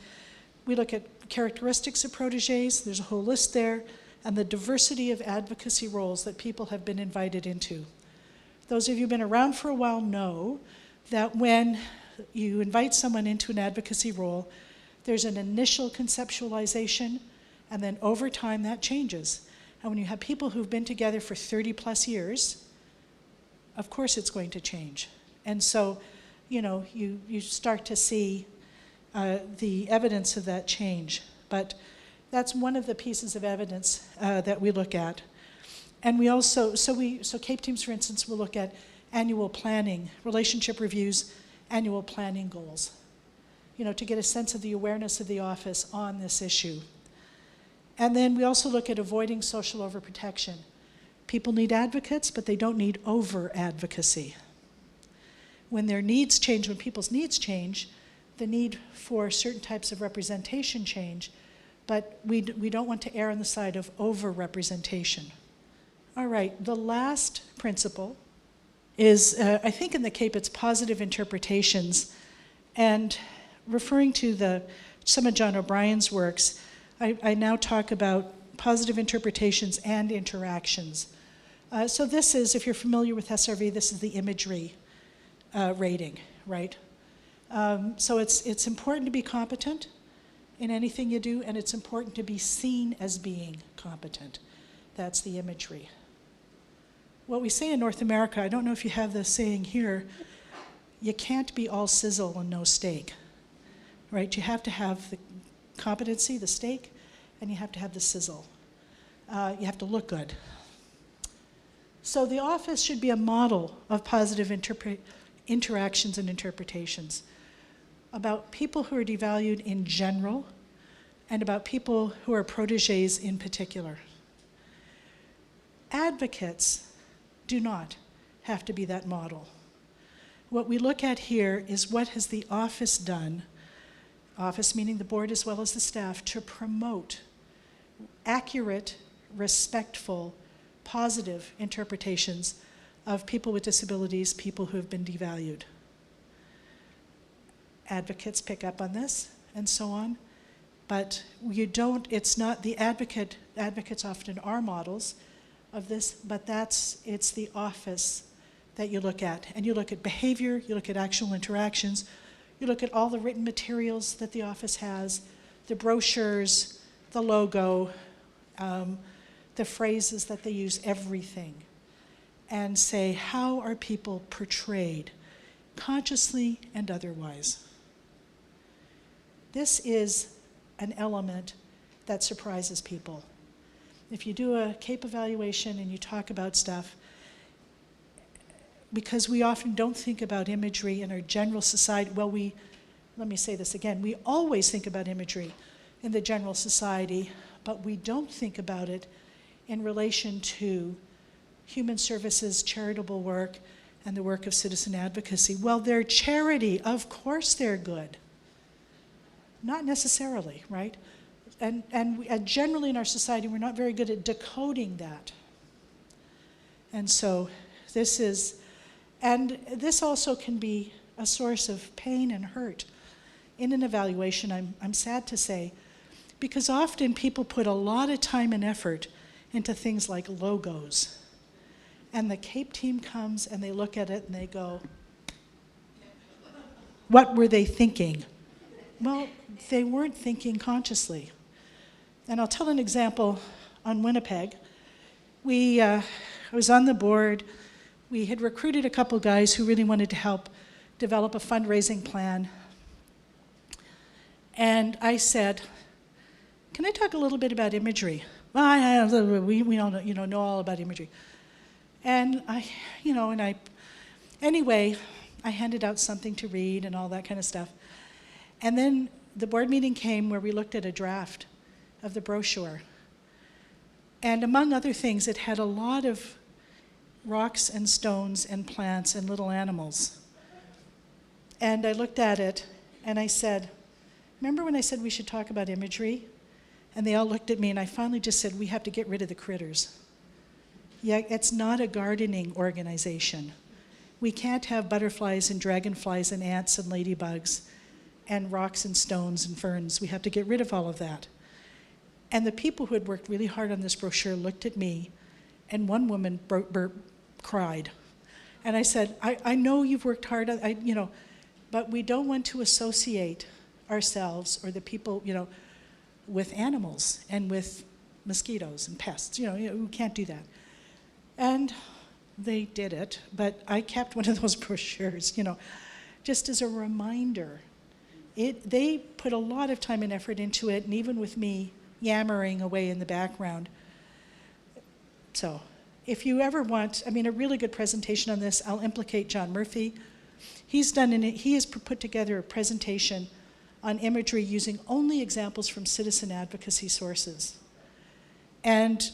we look at characteristics of proteges, there's a whole list there, and the diversity of advocacy roles that people have been invited into. Those of you who've been around for a while know that when you invite someone into an advocacy role, there's an initial conceptualization, and then over time that changes. And when you have people who've been together for 30 plus years, of course it's going to change. And so, you know, you start to see the evidence of that change. But that's one of the pieces of evidence that we look at. And we also, so CAPE teams, for instance, will look at annual planning, relationship reviews, annual planning goals, you know, to get a sense of the awareness of the office on this issue. And then we also look at avoiding social overprotection. People need advocates, but they don't need over-advocacy. When their needs change, when people's needs change, the need for certain types of representation change, but we don't want to err on the side of over-representation. All right, the last principle is, I think in the CAPE it's positive interpretations. And referring to some of John O'Brien's works, I now talk about positive interpretations and interactions. So this is, if you're familiar with SRV, this is the imagery rating, right? So it's important to be competent in anything you do, and it's important to be seen as being competent. That's the imagery. What we say in North America, I don't know if you have the saying here, you can't be all sizzle and no steak, right? You have to have the competency, the steak, and you have to have the sizzle. You have to look good. So the office should be a model of positive interactions and interpretations about people who are devalued in general and about people who are protégés in particular. Advocates do not have to be that model. What we look at here is what has the office done, office meaning the board as well as the staff, to promote accurate, respectful, positive interpretations of people with disabilities, people who have been devalued. Advocates pick up on this and so on, but you don't, it's not the advocates often are models of this, but it's the office that you look at. And you look at behavior, you look at actual interactions, you look at all the written materials that the office has, the brochures, the logo, the phrases that they use, everything, and say, how are people portrayed, consciously and otherwise? This is an element that surprises people. If you do a CAPE evaluation and you talk about stuff, because we often don't think about imagery in our general society, let me say this again, we always think about imagery in the general society, but we don't think about it in relation to human services, charitable work, and the work of citizen advocacy. Well, they're charity, of course they're good. Not necessarily, right? And generally in our society, we're not very good at decoding that. And so this also can be a source of pain and hurt in an evaluation, I'm sad to say, because often people put a lot of time and effort into things like logos. And the CAPE team comes and they look at it and they go, what were they thinking? Well, they weren't thinking consciously. And I'll tell an example on Winnipeg. I was on the board. We had recruited a couple guys who really wanted to help develop a fundraising plan. And I said, can I talk a little bit about imagery? Well, we all know, know all about imagery. And anyway, I handed out something to read and all that kind of stuff. And then the board meeting came where we looked at a draft of the brochure. And among other things, it had a lot of rocks and stones and plants and little animals. And I looked at it and I said, remember when I said we should talk about imagery? And they all looked at me and I finally just said, we have to get rid of the critters. Yeah, it's not a gardening organization. We can't have butterflies and dragonflies and ants and ladybugs and rocks and stones and ferns. We have to get rid of all of that. And the people who had worked really hard on this brochure looked at me, and one woman cried. And I said, I know you've worked hard, but we don't want to associate ourselves or the people, with animals and with mosquitoes and pests. We can't do that. And they did it, but I kept one of those brochures, just as a reminder. They put a lot of time and effort into it, and even with me yammering away in the background. So if you ever want, a really good presentation on this, I'll implicate John Murphy. He has put together a presentation on imagery using only examples from citizen advocacy sources. And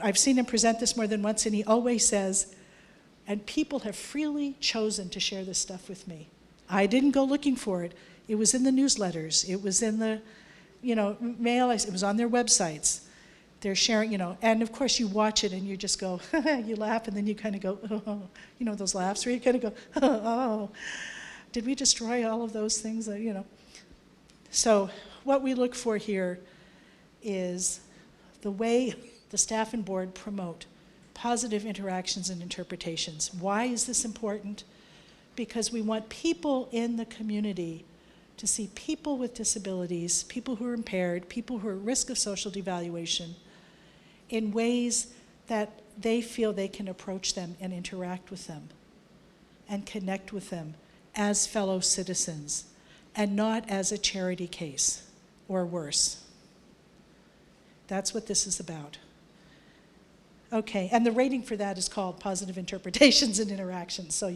I've seen him present this more than once, and he always says, and people have freely chosen to share this stuff with me. I didn't go looking for it. It was in the newsletters. It was in the mail. It was on their websites. they're sharing, and of course you watch it and you just go, you laugh, and then you kind of go, oh, those laughs where you kind of go, oh, did we destroy all of those things, So what we look for here is the way the staff and board promote positive interactions and interpretations. Why is this important? Because we want people in the community to see people with disabilities, people who are impaired, people who are at risk of social devaluation, in ways that they feel they can approach them and interact with them and connect with them as fellow citizens and not as a charity case or worse. That's what this is about. Okay, and the rating for that is called Positive Interpretations and Interactions, so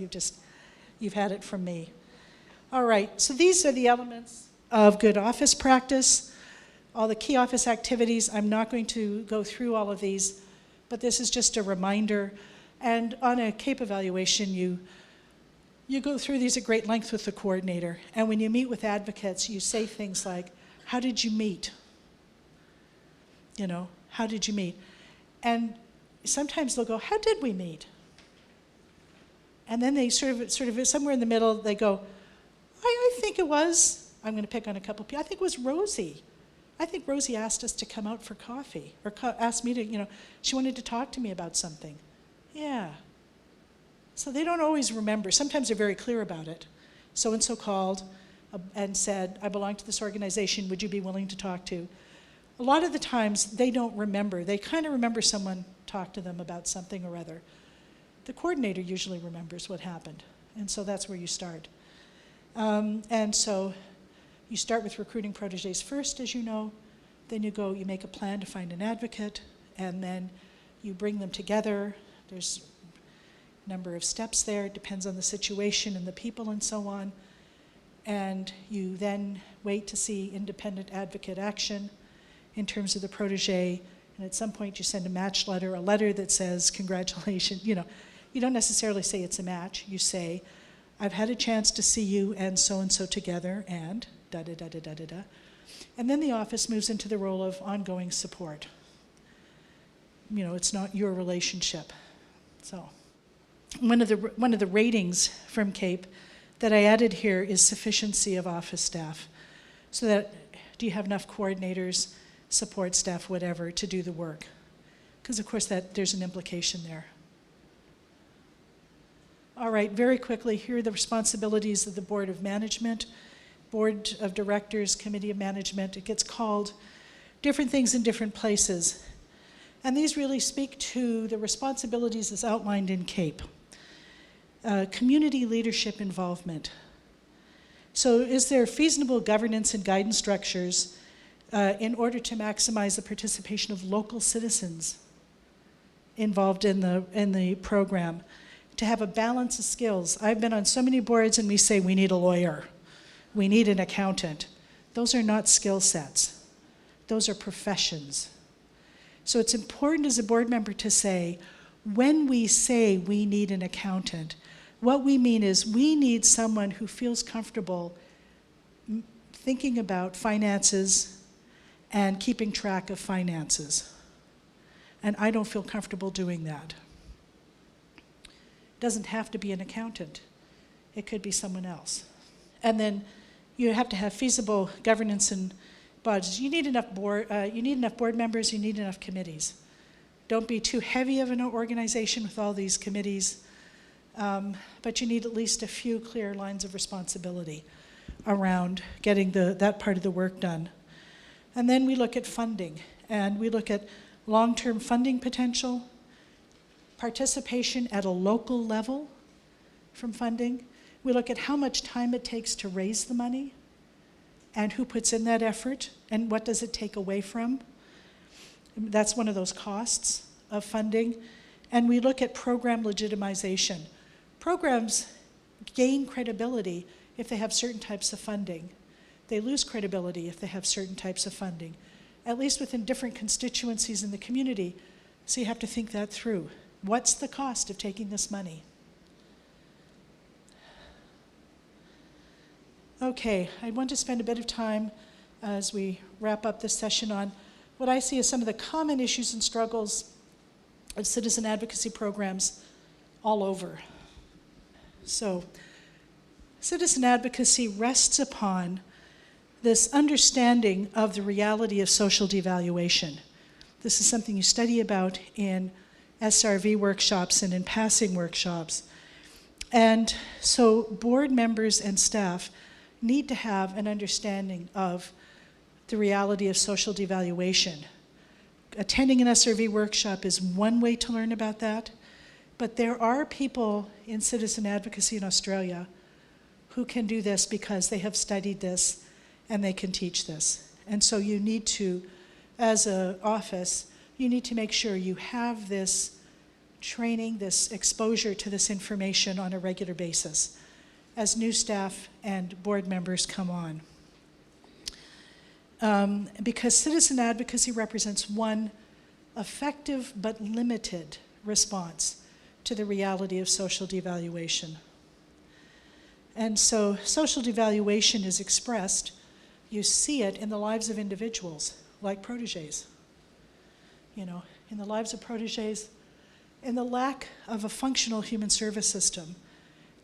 you've had it from me. All right, so these are the elements of good office practice. All the key office activities, I'm not going to go through all of these, but this is just a reminder. And on a CAPE evaluation, you go through these at great length with the coordinator. And when you meet with advocates, you say things like, how did you meet? How did you meet? And sometimes they'll go, how did we meet? And then they sort of somewhere in the middle, they go, I think it was, I'm going to pick on a couple people, I think it was Rosie. I think Rosie asked us to come out for coffee, or asked me to, she wanted to talk to me about something. Yeah. So they don't always remember. Sometimes they're very clear about it. So-and-so called and said, I belong to this organization, would you be willing to talk to? A lot of the times they don't remember. They kind of remember someone talked to them about something or other. The coordinator usually remembers what happened, and so that's where you start. And so you start with recruiting proteges first, as you know, then you make a plan to find an advocate, and then you bring them together. There's a number of steps there, it depends on the situation and the people and so on. And you then wait to see independent advocate action in terms of the protege, and at some point you send a match letter, a letter that says, congratulations, you don't necessarily say it's a match, you say, I've had a chance to see you and so together, and da-da-da-da-da-da-da. And then the office moves into the role of ongoing support. It's not your relationship. So one of the ratings from CAPE that I added here is sufficiency of office staff. So that, do you have enough coordinators, support staff, whatever, to do the work? Because of course there's an implication there. All right, very quickly, here are the responsibilities of the Board of Management, Board of Directors, Committee of Management. It gets called different things in different places. And these really speak to the responsibilities as outlined in CAPE. Community leadership involvement. So is there feasible governance and guidance structures in order to maximize the participation of local citizens involved in the program? To have a balance of skills. I've been on so many boards and we say we need a lawyer, we need an accountant. Those are not skill sets. Those are professions. So it's important as a board member to say, when we say we need an accountant, what we mean is we need someone who feels comfortable thinking about finances and keeping track of finances. And I don't feel comfortable doing that. Doesn't have to be an accountant. It could be someone else. And then you have to have feasible governance and budgets. You need enough board members, you need enough committees. Don't be too heavy of an organization with all these committees, but you need at least a few clear lines of responsibility around getting that part of the work done. And then we look at funding, and we look at long-term funding potential, participation at a local level from funding. We look at how much time it takes to raise the money and who puts in that effort and what does it take away from. That's one of those costs of funding. And we look at program legitimization. Programs gain credibility if they have certain types of funding. They lose credibility if they have certain types of funding, at least within different constituencies in the community. So you have to think that through. What's the cost of taking this money? Okay, I want to spend a bit of time as we wrap up this session on what I see as some of the common issues and struggles of citizen advocacy programs all over. So, citizen advocacy rests upon this understanding of the reality of social devaluation. This is something you study about in SRV workshops and in passing workshops. And so board members and staff need to have an understanding of the reality of social devaluation. Attending an SRV workshop is one way to learn about that, but there are people in citizen advocacy in Australia who can do this because they have studied this and they can teach this. And so you need to, as an office, you need to make sure you have this training, this exposure to this information on a regular basis as new staff and board members come on. Because citizen advocacy represents one effective but limited response to the reality of social devaluation. And so social devaluation is expressed, you see it in the lives of individuals, like protégés. You know, in the lives of protégés, in the lack of a functional human service system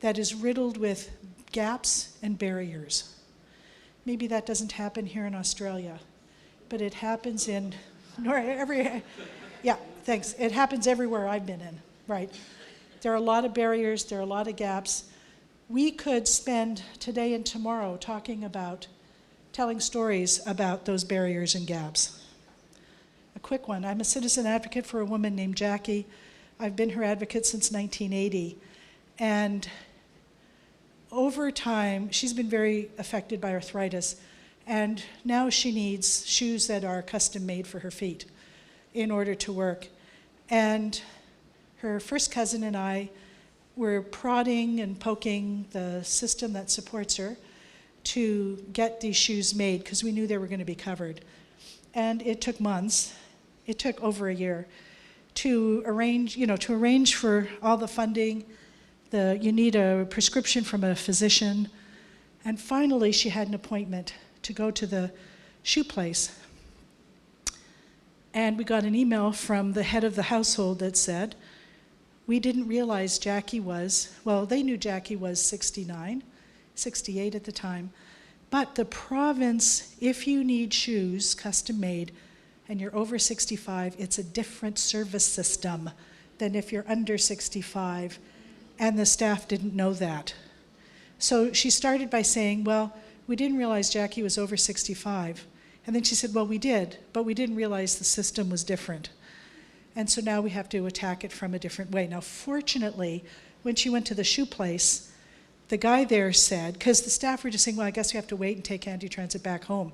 that is riddled with gaps and barriers. Maybe that doesn't happen here in Australia, but it happens in it happens everywhere I've been in, right? There are a lot of barriers, there are a lot of gaps. We could spend today and tomorrow telling stories about those barriers and gaps. A quick one, I'm a citizen advocate for a woman named Jackie. I've been her advocate since 1980, and over time, she's been very affected by arthritis, and now she needs shoes that are custom made for her feet in order to work. And her first cousin and I were prodding and poking the system that supports her to get these shoes made because we knew they were going to be covered. And it took months, it took over a year to arrange for all the funding. You need a prescription from a physician. And finally, she had an appointment to go to the shoe place. And we got an email from the head of the household that said, we didn't realize Jackie was, well, they knew Jackie was 69, 68 at the time, but the province, if you need shoes custom made and you're over 65, it's a different service system than if you're under 65. And the staff didn't know that. So she started by saying, well, we didn't realize Jackie was over 65. And then she said, well, we did, but we didn't realize the system was different. And so now we have to attack it from a different way. Now, fortunately, when she went to the shoe place, the guy there said, because the staff were just saying, well, I guess we have to wait and take anti-transit back home.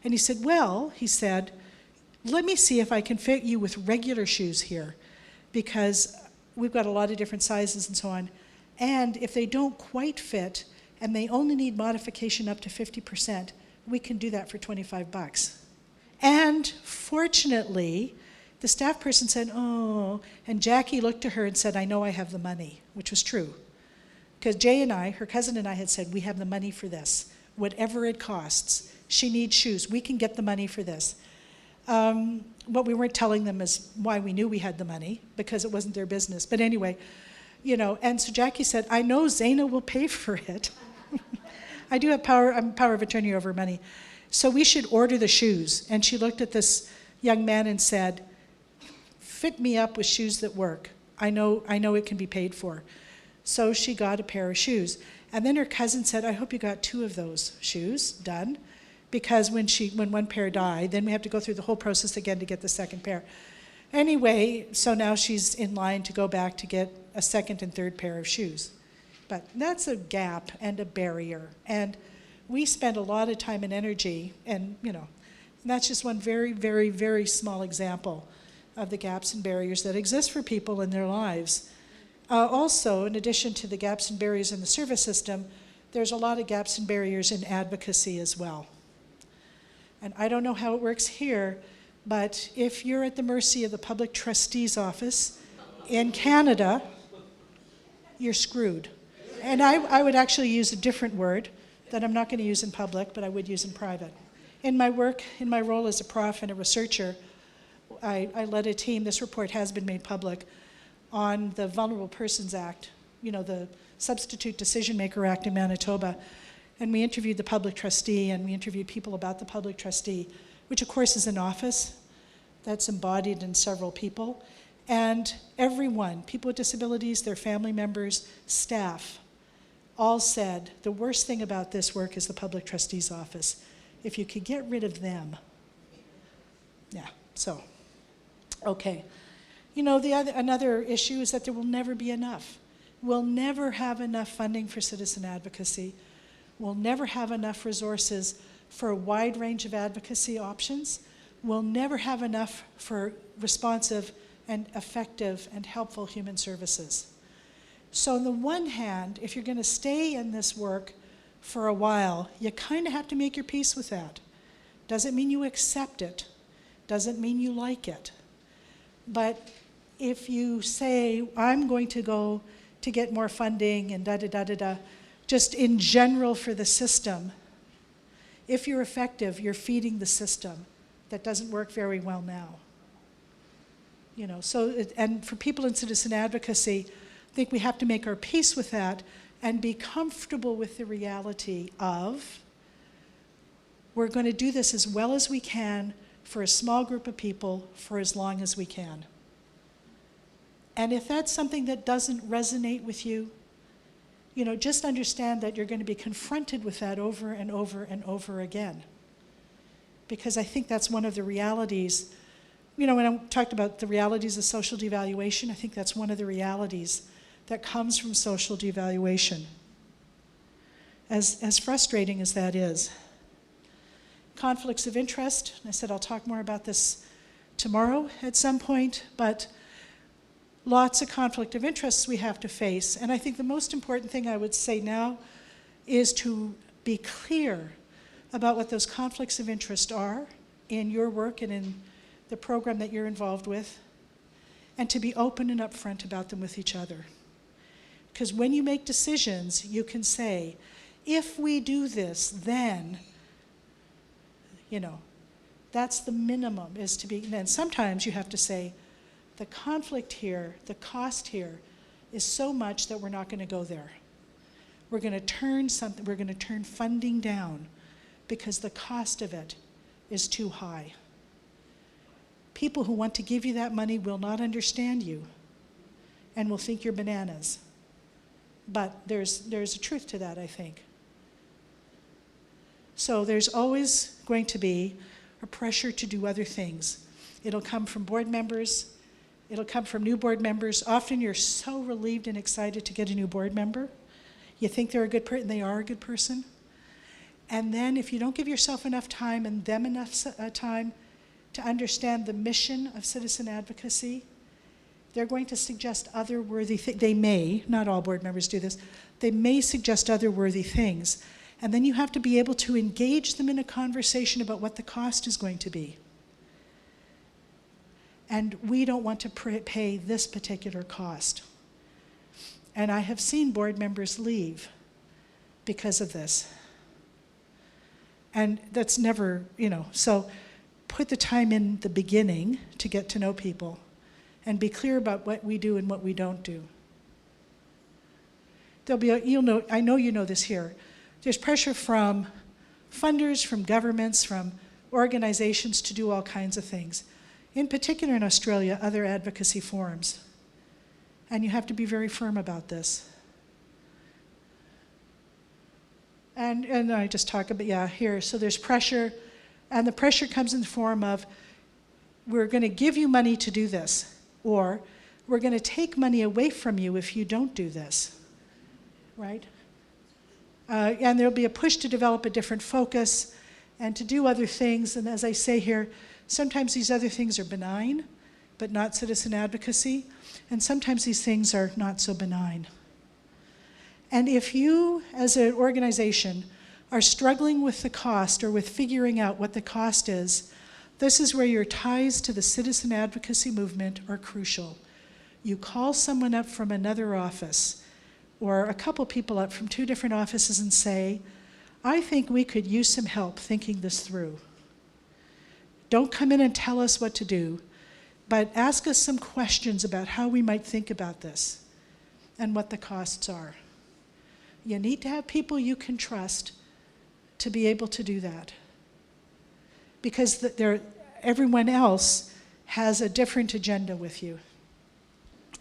And he said, well, he said, let me see if I can fit you with regular shoes here, because we've got a lot of different sizes and so on. And if they don't quite fit and they only need modification up to 50%, we can do that for $25. And fortunately, the staff person said, oh, and Jackie looked to her and said, I know I have the money, which was true. Because Jay and I, her cousin and I, had said, we have the money for this. Whatever it costs, she needs shoes. We can get the money for this. What we weren't telling them is why we knew we had the money, because it wasn't their business. But anyway, and so Jackie said, I know Zana will pay for it. I do have I'm power of attorney over money. So we should order the shoes. And she looked at this young man and said, fit me up with shoes that work. I know it can be paid for. So she got a pair of shoes. And then her cousin said, I hope you got 2 of those shoes done. Because when one pair died, then we have to go through the whole process again to get the second pair. Anyway, so now she's in line to go back to get a second and third pair of shoes. But that's a gap and a barrier. And we spend a lot of time and energy, and that's just one very, very, very small example of the gaps and barriers that exist for people in their lives. Also, in addition to the gaps and barriers in the service system, there's a lot of gaps and barriers in advocacy as well. And I don't know how it works here, but if you're at the mercy of the public trustee's office in Canada, you're screwed. And I would actually use a different word that I'm not going to use in public, but I would use in private. In my work, in my role as a prof and a researcher, I led a team, this report has been made public, on the Vulnerable Persons Act, the Substitute Decision Maker Act in Manitoba. And we interviewed the public trustee, and we interviewed people about the public trustee, which of course is an office that's embodied in several people. And everyone, people with disabilities, their family members, staff, all said the worst thing about this work is the public trustee's office. If you could get rid of them. Yeah, so, okay. Another issue is that there will never be enough. We'll never have enough funding for citizen advocacy. We'll never have enough resources for a wide range of advocacy options. We'll never have enough for responsive and effective and helpful human services. So on the one hand, if you're going to stay in this work for a while, you kind of have to make your peace with that. Doesn't mean you accept it. Doesn't mean you like it. But if you say, I'm going to go to get more funding and da-da-da-da-da, just in general for the system, if you're effective, you're feeding the system that doesn't work very well now. And for people in citizen advocacy, I think we have to make our peace with that and be comfortable with the reality of we're going to do this as well as we can for a small group of people for as long as we can. And if that's something that doesn't resonate with you, just understand that you're going to be confronted with that over and over and over again. Because I think that's one of the realities. When I talked about the realities of social devaluation, I think that's one of the realities that comes from social devaluation. As frustrating as that is. Conflicts of interest, and I said I'll talk more about this tomorrow at some point, but lots of conflict of interests we have to face. And I think the most important thing I would say now is to be clear about what those conflicts of interest are in your work and in the program that you're involved with, and to be open and upfront about them with each other. Because when you make decisions, you can say, if we do this, then, that's the minimum, is to be, and then sometimes you have to say, the conflict here, the cost here, is so much that we're not going to go there. We're going to turn funding down because the cost of it is too high. People who want to give you that money will not understand you and will think you're bananas. But there's a truth to that, I think. So there's always going to be a pressure to do other things. It'll come from board members. It'll come from new board members. Often you're so relieved and excited to get a new board member. You think they're a good person, they are a good person. And then if you don't give yourself enough time and them enough time to understand the mission of citizen advocacy, they're going to suggest other worthy things. They may, not all board members do this, they may suggest other worthy things. And then you have to be able to engage them in a conversation about what the cost is going to be. And we don't want to pay this particular cost. And I have seen board members leave because of this. And that's never, so put the time in the beginning to get to know people and be clear about what we do and what we don't do. There'll be, I know you know this here. There's pressure from funders, from governments, from organizations to do all kinds of things. In particular in Australia, other advocacy forums. And you have to be very firm about this. And I just talk about, here, so there's pressure, and the pressure comes in the form of, we're going to give you money to do this, or we're going to take money away from you if you don't do this, right? And there'll be a push to develop a different focus and to do other things, and as I say here, sometimes these other things are benign, but not citizen advocacy, and sometimes these things are not so benign. And if you, as an organization, are struggling with the cost or with figuring out what the cost is, this is where your ties to the citizen advocacy movement are crucial. You call someone up from another office, or a couple people up from 2 different offices and say, I think we could use some help thinking this through. Don't come in and tell us what to do, but ask us some questions about how we might think about this and what the costs are. You need to have people you can trust to be able to do that, because everyone else has a different agenda with you.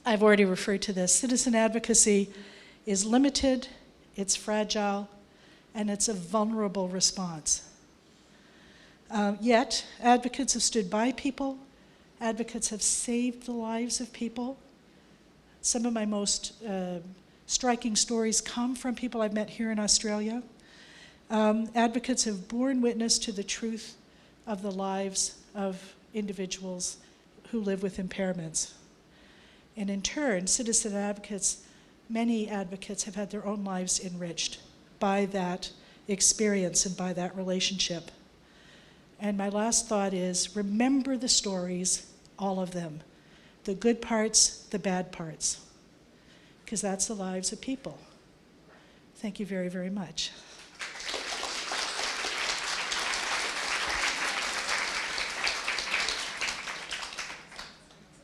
I've already referred to this. Citizen advocacy is limited, it's fragile, and it's a vulnerable response. Yet, advocates have stood by people. Advocates have saved the lives of people. Some of my most striking stories come from people I've met here in Australia. Advocates have borne witness to the truth of the lives of individuals who live with impairments. And in turn, citizen advocates, many advocates have had their own lives enriched by that experience and by that relationship. And my last thought is, remember the stories, all of them. The good parts, the bad parts. Because that's the lives of people. Thank you very, very much.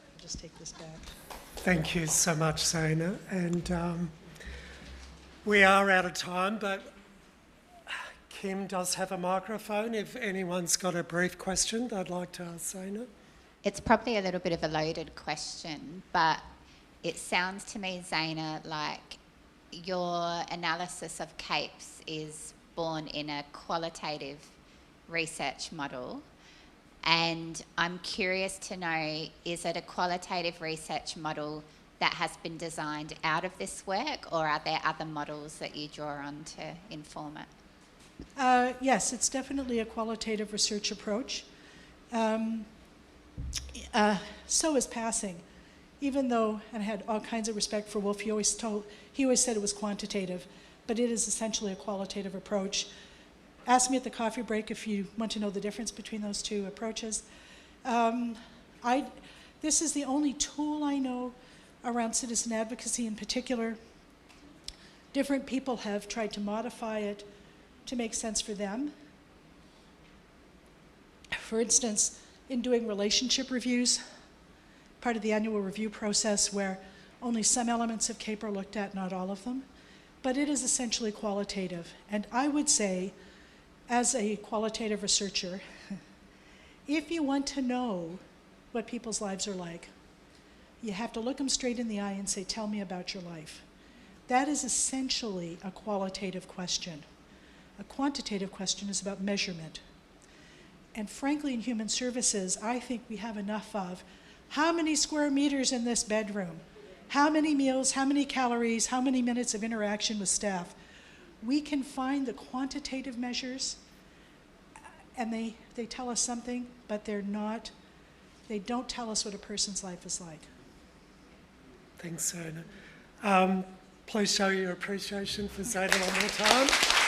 I'll just take this back. Thank you so much, Zana. And we are out of time, but Kim does have a microphone if anyone's got a brief question they'd like to ask Zana. It's probably a little bit of a loaded question, but it sounds to me, Zana, like your analysis of CAPES is born in a qualitative research model. And I'm curious to know, is it a qualitative research model that has been designed out of this work, or are there other models that you draw on to inform it? Yes, it's definitely a qualitative research approach. So is passing. Even though, and I had all kinds of respect for Wolf, he always said it was quantitative, but it is essentially a qualitative approach. Ask me at the coffee break if you want to know the difference between those two approaches. This is the only tool I know around citizen advocacy in particular. Different people have tried to modify it to make sense for them. For instance, in doing relationship reviews, part of the annual review process where only some elements of CAPE are looked at, not all of them, but it is essentially qualitative. And I would say, as a qualitative researcher, if you want to know what people's lives are like, you have to look them straight in the eye and say, tell me about your life. That is essentially a qualitative question. A quantitative question is about measurement. And frankly, in human services, I think we have enough of how many square meters in this bedroom, how many meals, how many calories, how many minutes of interaction with staff. We can find the quantitative measures, and they tell us something, but they don't tell us what a person's life is like. Thanks, Zana. Please show your appreciation for Zana one more time.